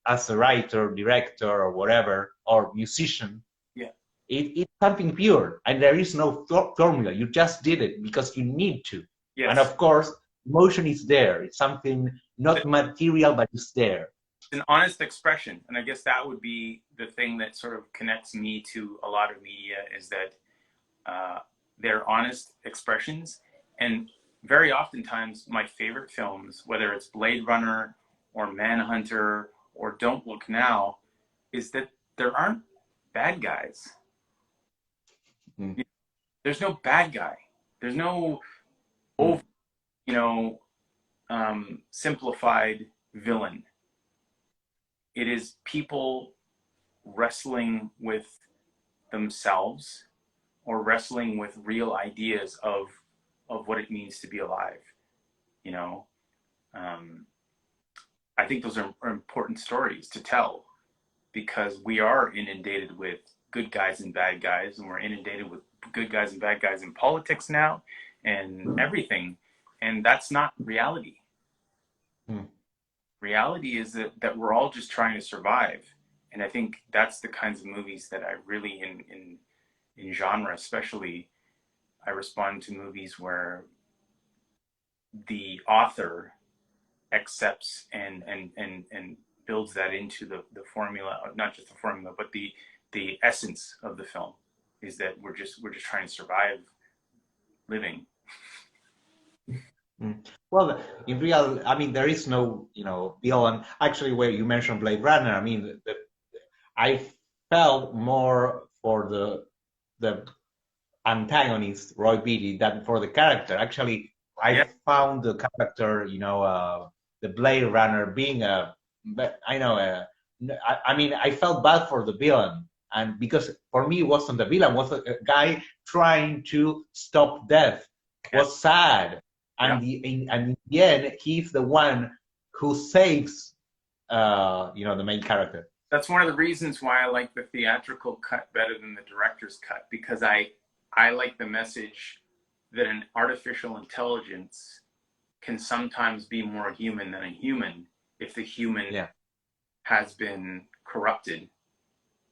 as a writer, director, or whatever, or musician, yeah, it's something pure, and there is no formula. You just did it because you need to. yes. And of course, emotion is there. It's something not material, but it's there. An honest expression, and I guess that would be the thing that sort of connects me to a lot of media, is that they're honest expressions. And very oftentimes my favorite films, whether it's Blade Runner or Manhunter or Don't Look Now, is that there aren't bad guys. There's no bad guy. There's no over, simplified villain. It is people wrestling with themselves or wrestling with real ideas of what it means to be alive. I think those are important stories to tell, because we are inundated with good guys and bad guys, and we're inundated with good guys and bad guys in politics now and everything. And that's not reality. Reality is that we're all just trying to survive. And I think that's the kinds of movies that I really, in genre especially, I respond to movies where the author accepts and builds that into the formula, not just the formula, but the essence of the film, is that we're just trying to survive living. Well, in real, I mean, there is no, villain. Actually, where you mentioned Blade Runner, I mean, I felt more for the antagonist, Roy Beatty, than for the character. Actually, I found the character, the Blade Runner being I mean, I felt bad for the villain. And because for me, it wasn't the villain, it was a guy trying to stop death. It was sad. And in the end, he's the one who saves, the main character. That's one of the reasons why I like the theatrical cut better than the director's cut, because I like the message that an artificial intelligence can sometimes be more human than a human if the human has been corrupted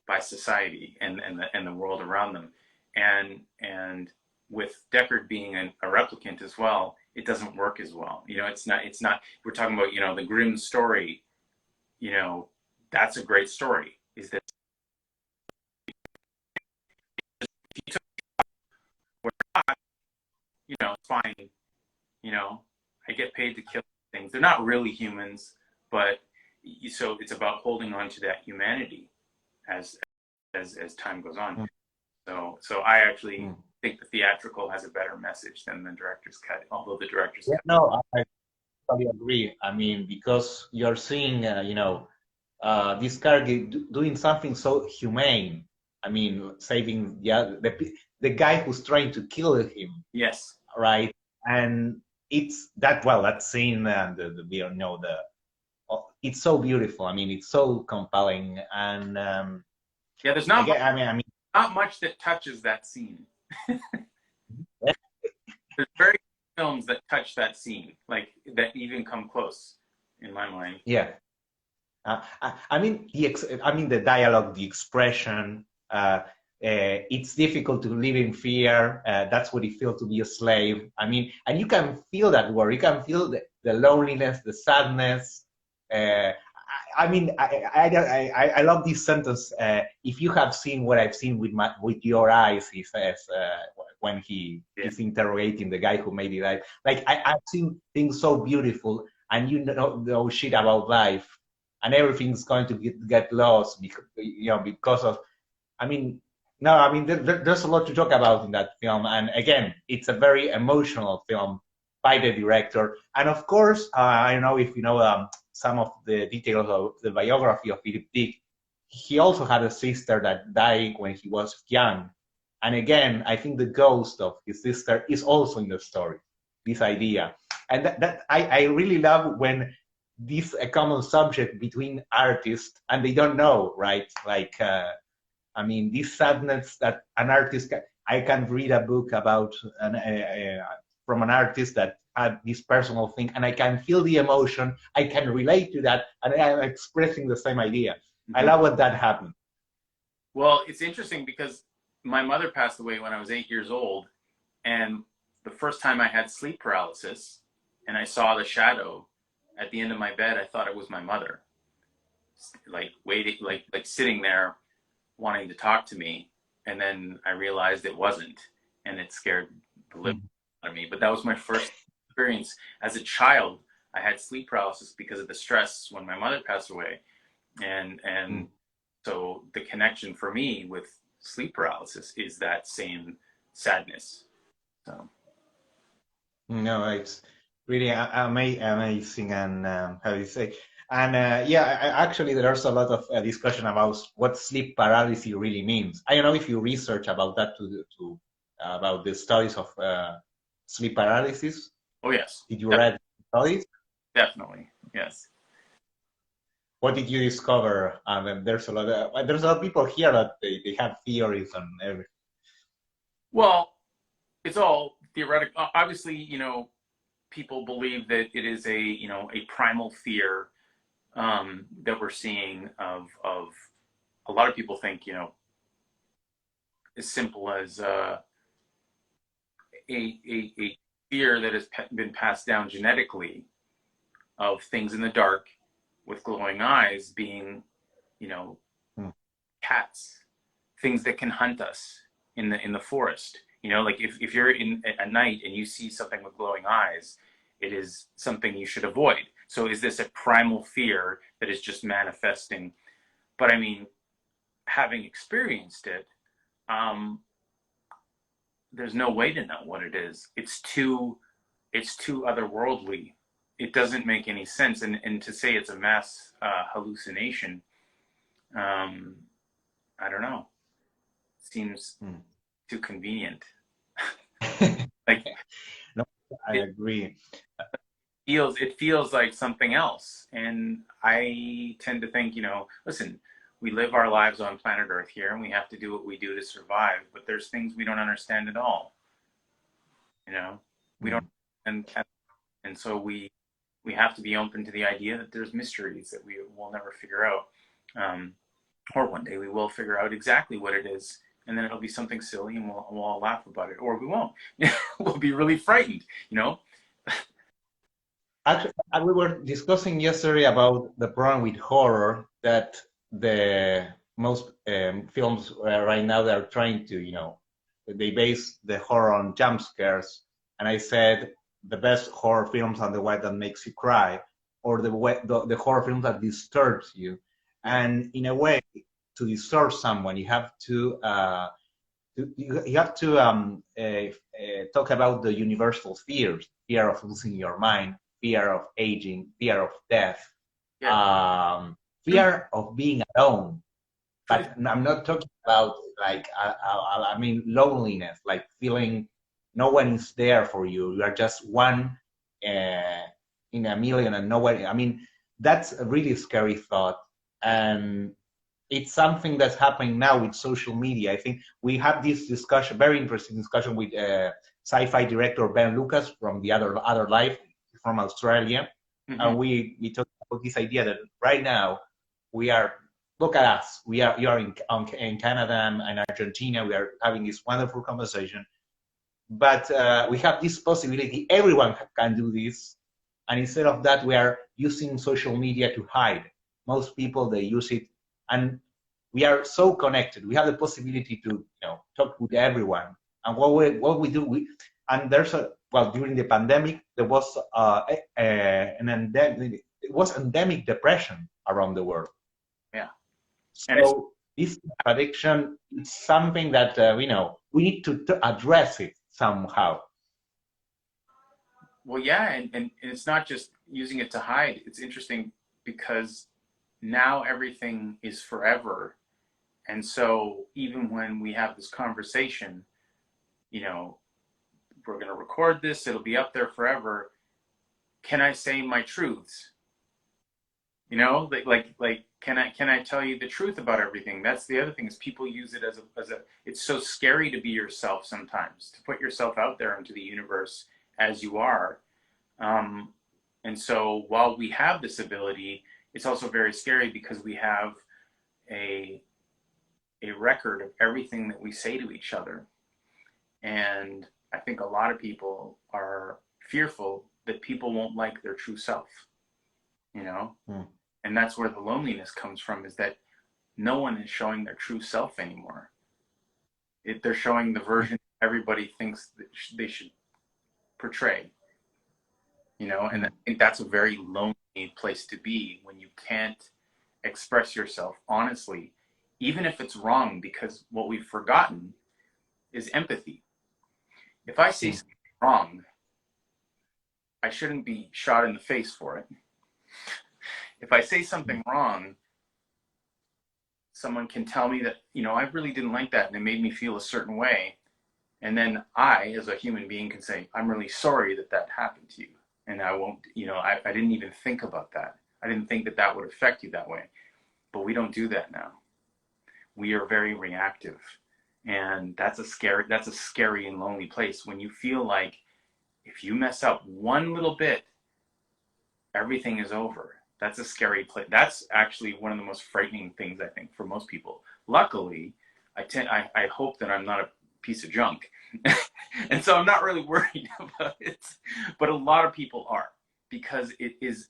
by society and the world around them. And with Deckard being a replicant as well, it doesn't work as well. It's not, we're talking about, the grim story, that's a great story, is that if you took, we're not, it's fine. I get paid to kill things. They're not really humans, but so it's about holding on to that humanity as time goes on. So I actually think the theatrical has a better message than the director's cut, although the director's cut. No, I totally agree. I mean, because you're seeing, this character doing something so humane. I mean, saving the guy who's trying to kill him. Yes. Right. And it's that scene and it's so beautiful. I mean, it's so compelling, and there's not not much that touches that scene. There's very few films that touch that scene, like that even come close. in my mind. Yeah. I mean, the dialogue, the expression. It's difficult to live in fear. That's what it feels to be a slave. I mean, and you can feel that word. You can feel the loneliness, the sadness. I love this sentence. If you have seen what I've seen with your eyes, he says when he is interrogating the guy who made it. I've seen things so beautiful, and you know shit about life, and everything's going to get lost because of. I mean, no, I mean there's a lot to talk about in that film, and again, it's a very emotional film by the director, and of course, I don't know if you know some of the details of the biography of Philip Dick. He also had a sister that died when he was young, and again, I think the ghost of his sister is also in the story. This idea, and that I really love when this a common subject between artists and they don't know, right? I mean, this sadness that an artist I can read a book about from an artist that had this personal thing, and I can feel the emotion. I can relate to that, and I'm expressing the same idea. Mm-hmm. I love when that happened. Well, it's interesting because my mother passed away when I was 8 years old, and the first time I had sleep paralysis, and I saw the shadow at the end of my bed, I thought it was my mother, like waiting, like sitting there, wanting to talk to me, and then I realized it wasn't, and it scared the living out of me. But that was my first experience as a child. I had sleep paralysis because of the stress when my mother passed away, and so the connection for me with sleep paralysis is that same sadness. So no, it's really amazing, and how do you say? And actually, there's a lot of discussion about what sleep paralysis really means. I don't know if you research about that about the studies of sleep paralysis. Oh yes. Did you read studies? Definitely, yes. What did you discover? There's a lot of people here that they have theories on everything. Well, it's all theoretical. Obviously, you know, people believe that it is a primal fear that we're seeing of a lot of people think, you know, as simple as a fear that has been passed down genetically of things in the dark with glowing eyes being, you know, cats, things that can hunt us in the forest. You know, like if you're in at night and you see something with glowing eyes, it is something you should avoid. So is this a primal fear that is just manifesting? But I mean, having experienced it, there's no way to know what it is. It's too otherworldly. It doesn't make any sense. And to say it's a mass hallucination, I don't know. Seems too convenient. Like, no, I agree. It feels like something else, and I tend to think, you know, listen, we live our lives on planet Earth here, and we have to do what we do to survive. But there's things we don't understand at all. You know, we don't, and so we have to be open to the idea that there's mysteries that we will never figure out, or one day we will figure out exactly what it is. And then it'll be something silly, and we'll all laugh about it, or we won't. We'll be really frightened, you know. Actually, we were discussing yesterday about the problem with horror, that the most films right now they're trying to, you know, they base the horror on jump scares. And I said the best horror films are the one that makes you cry, or the horror film that disturbs you. And in a way, to disturb someone, you have to talk about the universal fears: fear of losing your mind, fear of aging, fear of death, fear of being alone. But I'm not talking about like I mean loneliness, like feeling no one is there for you. You are just one in a million, and nobody. I mean, that's a really scary thought, and it's something that's happening now with social media. I think we had this discussion, very interesting discussion with sci-fi director Ben Lucas from the Other Life from Australia. And we talked about this idea that right now we are, look at us, you are in Canada and Argentina, we are having this wonderful conversation, but we have this possibility, everyone can do this, and instead of that we are using social media to hide. Most people, they use it, and we are so connected, we have the possibility to talk with everyone. And what we do, and there's during the pandemic there was endemic depression around the world. Yeah. So this addiction is something that we need to address it somehow. Well, yeah, and it's not just using it to hide. It's interesting because now everything is forever. And so even when we have this conversation, we're going to record this, it'll be up there forever. Can I say my truths? Like can I tell you the truth about everything? That's the other thing, is people use it as a it's so scary to be yourself sometimes, to put yourself out there into the universe as you are. And so while we have this ability, it's also very scary because we have a record of everything that we say to each other. And I think a lot of people are fearful that people won't like their true self, And that's where the loneliness comes from, is that no one is showing their true self anymore. They're showing the version everybody thinks that they should portray, and I think that's a very lonely place to be, when you can't express yourself honestly, even if it's wrong, because what we've forgotten is empathy. If I say something wrong, I shouldn't be shot in the face for it. If I say something wrong, someone can tell me that, I really didn't like that and it made me feel a certain way. And then I, as a human being, can say, I'm really sorry that happened to you. And I won't, I didn't even think about that. I didn't think that would affect you that way. But we don't do that now. We are very reactive. And that's a scary and lonely place, when you feel like if you mess up one little bit, everything is over. That's a scary place. That's actually one of the most frightening things, I think, for most people. Luckily, I hope that I'm not a piece of junk. And so I'm not really worried about it. But a lot of people are, because it is,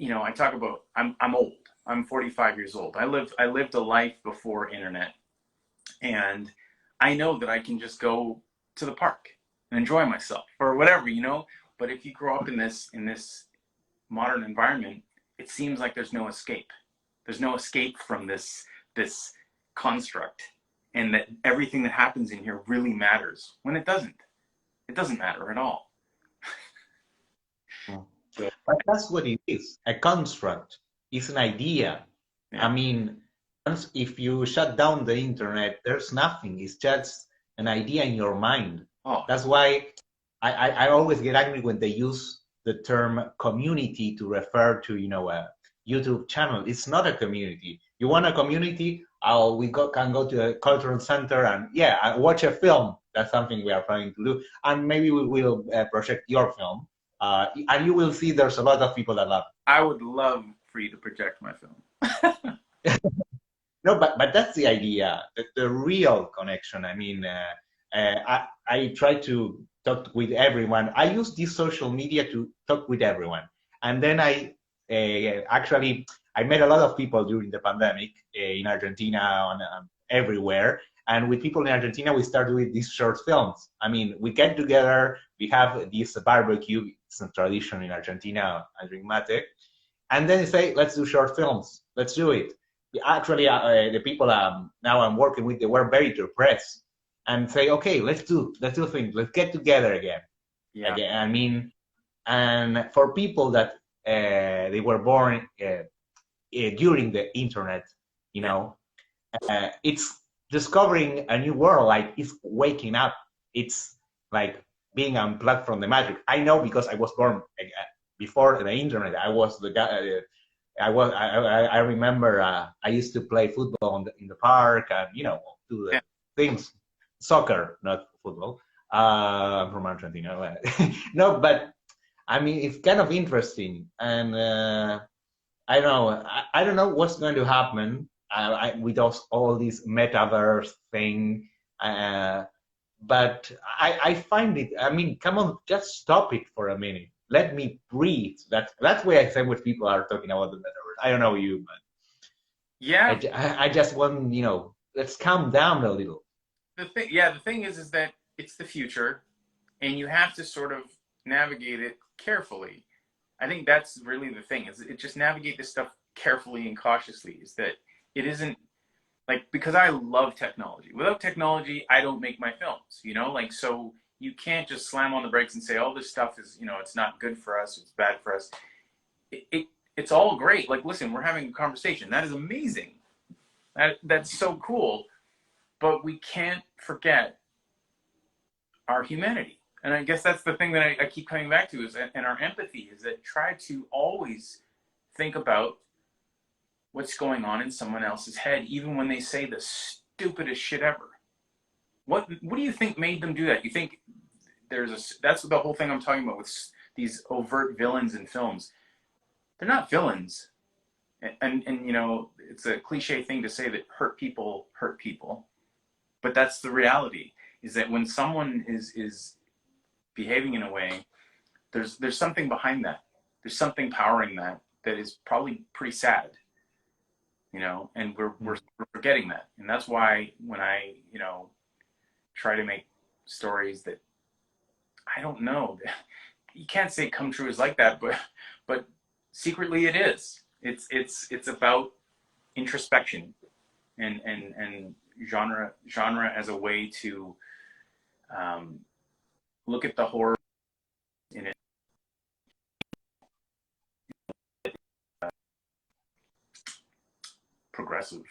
I talk about, I'm old. I'm 45 years old. I lived a life before internet. And I know that I can just go to the park and enjoy myself or whatever, But if you grow up in this modern environment, it seems like there's no escape. There's no escape from this construct, and that everything that happens in here really matters, when it doesn't. It doesn't matter at all. But that's what it is. A construct. It's an idea. Yeah. I mean, if you shut down the internet, there's nothing. It's just an idea in your mind. Oh. That's why I always get angry when they use the term community to refer to, a YouTube channel. It's not a community. You want a community? Can go to a cultural center and watch a film. That's something we are planning to do. And maybe we will project your film. And you will see there's a lot of people that love it. I would love for you to project my film. No, but that's the idea, the real connection. I mean, I try to talk with everyone. I use this social media to talk with everyone. And then I met a lot of people during the pandemic in Argentina and everywhere. And with people in Argentina, we started with these short films. I mean, we get together, we have this barbecue. It's a tradition in Argentina, I drink mate. And then they say, let's do short films. Let's do it. Actually, the people now I'm working with, they were very depressed and say, okay, let's do things. Let's get together again. Yeah. Again, I mean, and for people that they were born during the internet, it's discovering a new world. Like, it's waking up. It's like being unplugged from the magic. I know, because I was born before the internet. I was the guy. I remember I used to play football in the park and do the things, soccer, not football. I'm from Argentina. No, but I mean, it's kind of interesting, and I don't know. I don't know what's going to happen with all this metaverse thing. Uh, but I find it. I mean, come on, just stop it for a minute. Let me breathe. That's why I say when people are talking about the metaverse. I don't know you, but Yeah. I just want, let's calm down a little. The thing is that it's the future, and you have to sort of navigate it carefully. I think that's really the thing. Is it just navigate this stuff carefully and cautiously. Is that it isn't like, because I love technology. Without technology, I don't make my films. Like, so you can't just slam on the brakes and say, "Oh, this stuff is, it's not good for us. It's bad for us." It's all great. Like, listen, we're having a conversation. That is amazing. That's so cool. But we can't forget our humanity. And I guess that's the thing that I keep coming back to and our empathy is that try to always think about what's going on in someone else's head, even when they say the stupidest shit ever. What do you think made them do that? You think that's the whole thing I'm talking about with these overt villains in films. They're not villains. And it's a cliche thing to say that hurt people, but that's the reality, is that when someone is behaving in a way, there's something behind that. There's something powering that is probably pretty sad, and we're forgetting that. And that's why when I, try to make stories that, I don't know, you can't say Come True is like that, but secretly it is. It's about introspection and genre as a way to look at the horror in it. Progressive,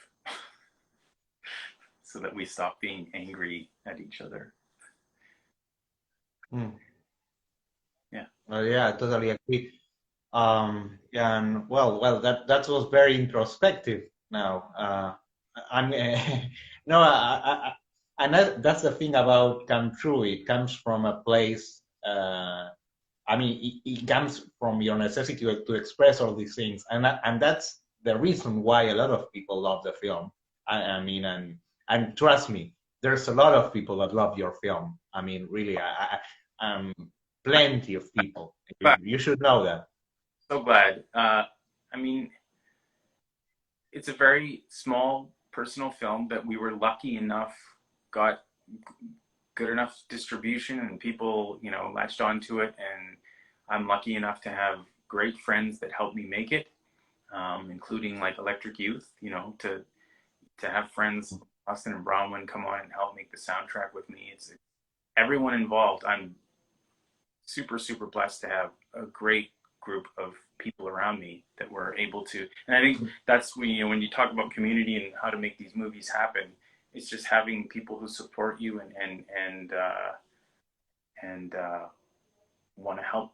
so that we stop being angry at each other. Yeah. Yeah, I totally agree. And well, that was very introspective. Now, I'm no, and that's the thing about Come True. It comes from a place. I mean, it comes from your necessity to express all these things, and that's the reason why a lot of people love the film. I mean, and trust me, there's a lot of people that love your film. I mean, really, plenty of people. You should know that. So glad. I mean, it's a very small personal film that we were lucky enough got good enough distribution and people, latched onto it. And I'm lucky enough to have great friends that helped me make it, including like Electric Youth, to have friends, Austin and Bronwyn, come on and help make the soundtrack with me. It's everyone involved. I'm super, super blessed to have a great group of people around me that were able to, and I think that's when you talk about community and how to make these movies happen, it's just having people who support you and want to help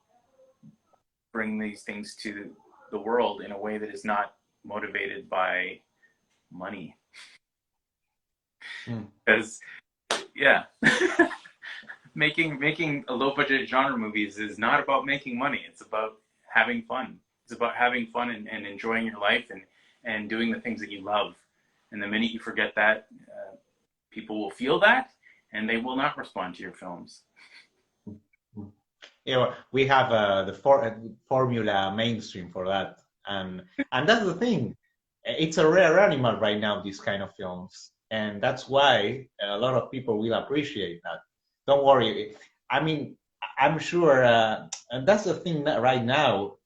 bring these things to the world in a way that is not motivated by money. Because making a low budget genre movies is not about making money. It's about having fun. It's about having fun and enjoying your life and doing the things that you love. And the minute you forget that, people will feel that and they will not respond to your films. We have the formula mainstream for that, and that's the thing. It's a rare animal right now, these kind of films, and that's why a lot of people will appreciate that. Don't worry. I mean, I'm sure, and that's the thing that right now,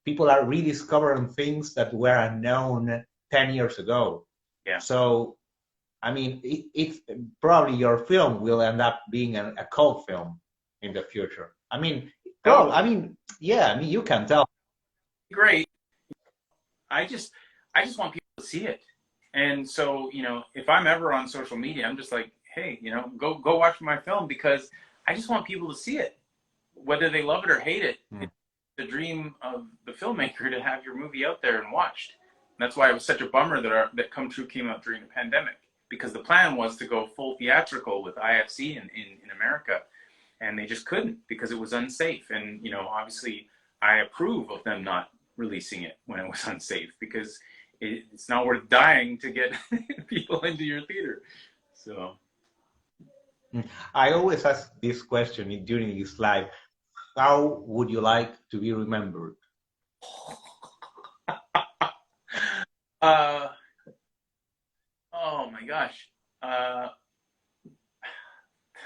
people are rediscovering things that were unknown 10 years ago. Yeah. So, I mean, it's probably your film will end up being a cult film in the future. I mean, you can tell. Great. I just want people to see it. And so, if I'm ever on social media, I'm just like, hey, go watch my film, because I just want people to see it. Whether they love it or hate it, it's the dream of the filmmaker to have your movie out there and watched. And that's why it was such a bummer that Come True came out during the pandemic, because the plan was to go full theatrical with IFC in America. and they just couldn't because it was unsafe. And obviously, I approve of them not releasing it when it was unsafe, because it's not worth dying to get people into your theater. So I always ask this question during this live: how would you like to be remembered? Oh my gosh.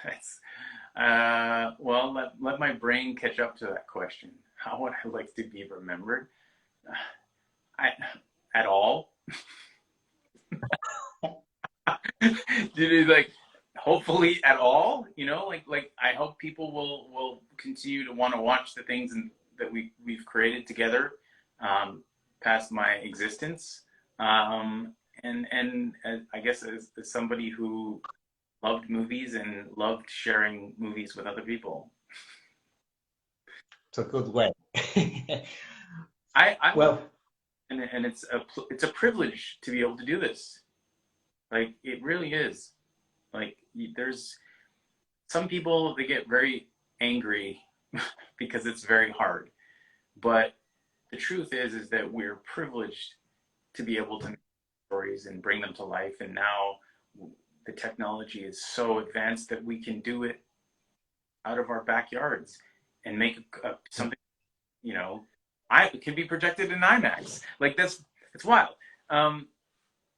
That's well, let my brain catch up to that question. How would I like to be remembered? At all? Did it like? Hopefully at all. Like I hope people will continue to want to watch the things that we've created together past my existence. And I guess as somebody who loved movies and loved sharing movies with other people. It's a good way. I Well, and it's a privilege to be able to do this. Like, it really is. Like, there's some people that get very angry because it's very hard. But the truth is that we're privileged to be able to make stories and bring them to life. And now the technology is so advanced that we can do it out of our backyards and make something, it can be projected in IMAX. Like, it's wild.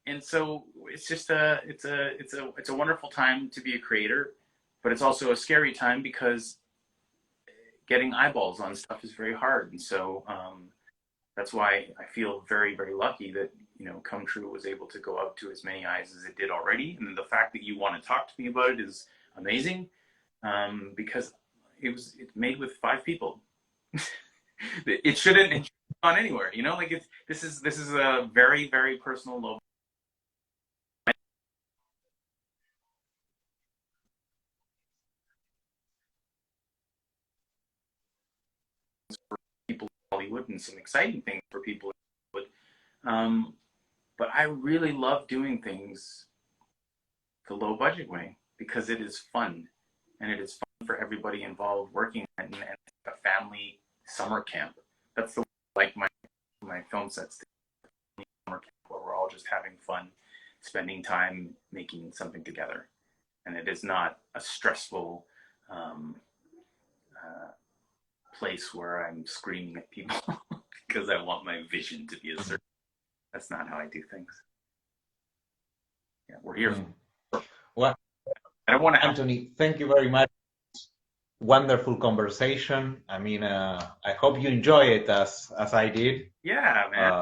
And so it's just it's a wonderful time to be a creator, but it's also a scary time because getting eyeballs on stuff is very hard. And so that's why I feel very, very lucky that Come True was able to go out to as many eyes as it did already. And the fact that you want to talk to me about it is amazing, because it's made with 5 people. It shouldn't gone anywhere, like this is a very, very personal low for people in Hollywood and some exciting things for people in Hollywood. But I really love doing things the low budget way because it is fun, and it is fun for everybody involved working and a family summer camp. That's the way I like my film sets, summer camp, where we're all just having fun, spending time making something together. And it is not a stressful place where I'm screaming at people because I want my vision to be a certain. That's not how I do things. Yeah, we're here. Well, I don't want to. Anthony, thank you very much. Wonderful conversation. I mean, I hope you enjoy it as I did. Yeah, man.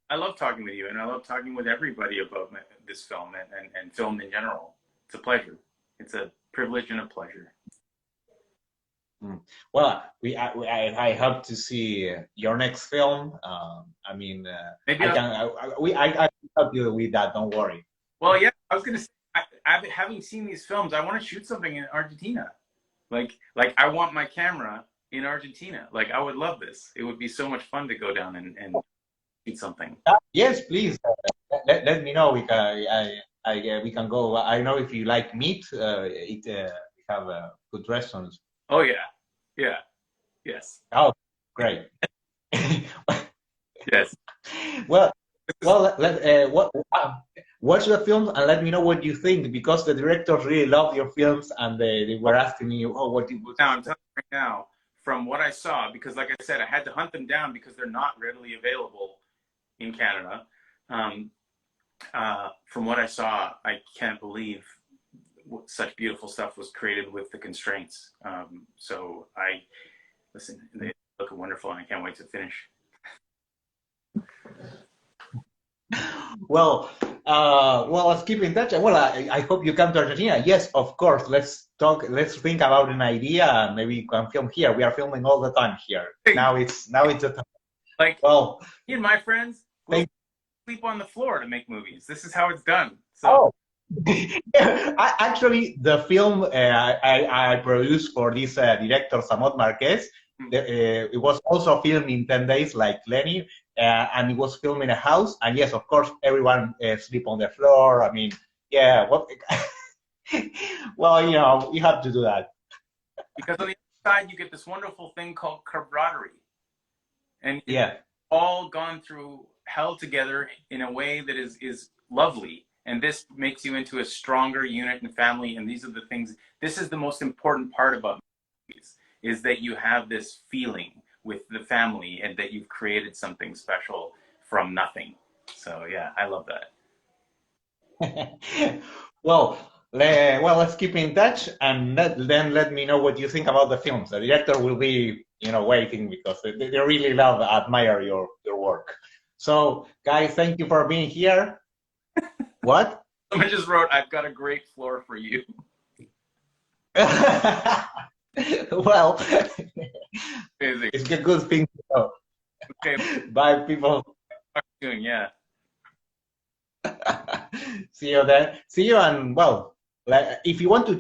I love talking with you, and I love talking with everybody about this film and film in general. It's a pleasure. It's a privilege and a pleasure. Well, I hope to see your next film. I mean, maybe I can help you with that. Don't worry. Well, yeah, I was gonna say, having seen these films, I want to shoot something in Argentina. Like I want my camera in Argentina. Like, I would love this. It would be so much fun to go down and shoot something. Yes, please. Let me know. We can go. I know if you like meat, we have good restaurants. Oh yeah, yeah, yes. Oh, great. Yes. Well, watch the film and let me know what you think, because the directors really love your films and they were asking me, what do you? Now I'm telling you right now, from what I saw, because like I said, I had to hunt them down because they're not readily available in Canada. From what I saw, I can't believe such beautiful stuff was created with the constraints. So listen, they look wonderful, and I can't wait to finish. Well, let's keep in touch. Well, I hope you come to Argentina. Yes, of course. Let's talk. Let's think about an idea, and maybe we can film here. We are filming all the time here. Now it's the time. Like, well, me and my friends will sleep on the floor to make movies. This is how it's done. So. Actually, the film I produced for this director, Samot Marquez, it was also filmed in 10 days, like Lenny, and it was filmed in a house. And yes, of course, everyone sleep on the floor. I mean, yeah, well, you have to do that. Because on the other side, you get this wonderful thing called camaraderie. And Yeah. all gone through hell together in a way that is lovely. And this makes you into a stronger unit and family. And these are the things, this is the most important part about movies, is that you have this feeling with the family and that you've created something special from nothing. So yeah, I love that. Well, let's keep in touch, and then let me know what you think about the films. The director will be, waiting because they really admire your work. So, guys, thank you for being here. What? Someone just wrote, "I've got a great floor for you." Well, Amazing. it's a good thing to know. Okay, Bye, people. talk soon. Yeah. See you there. See you, and well, if you want to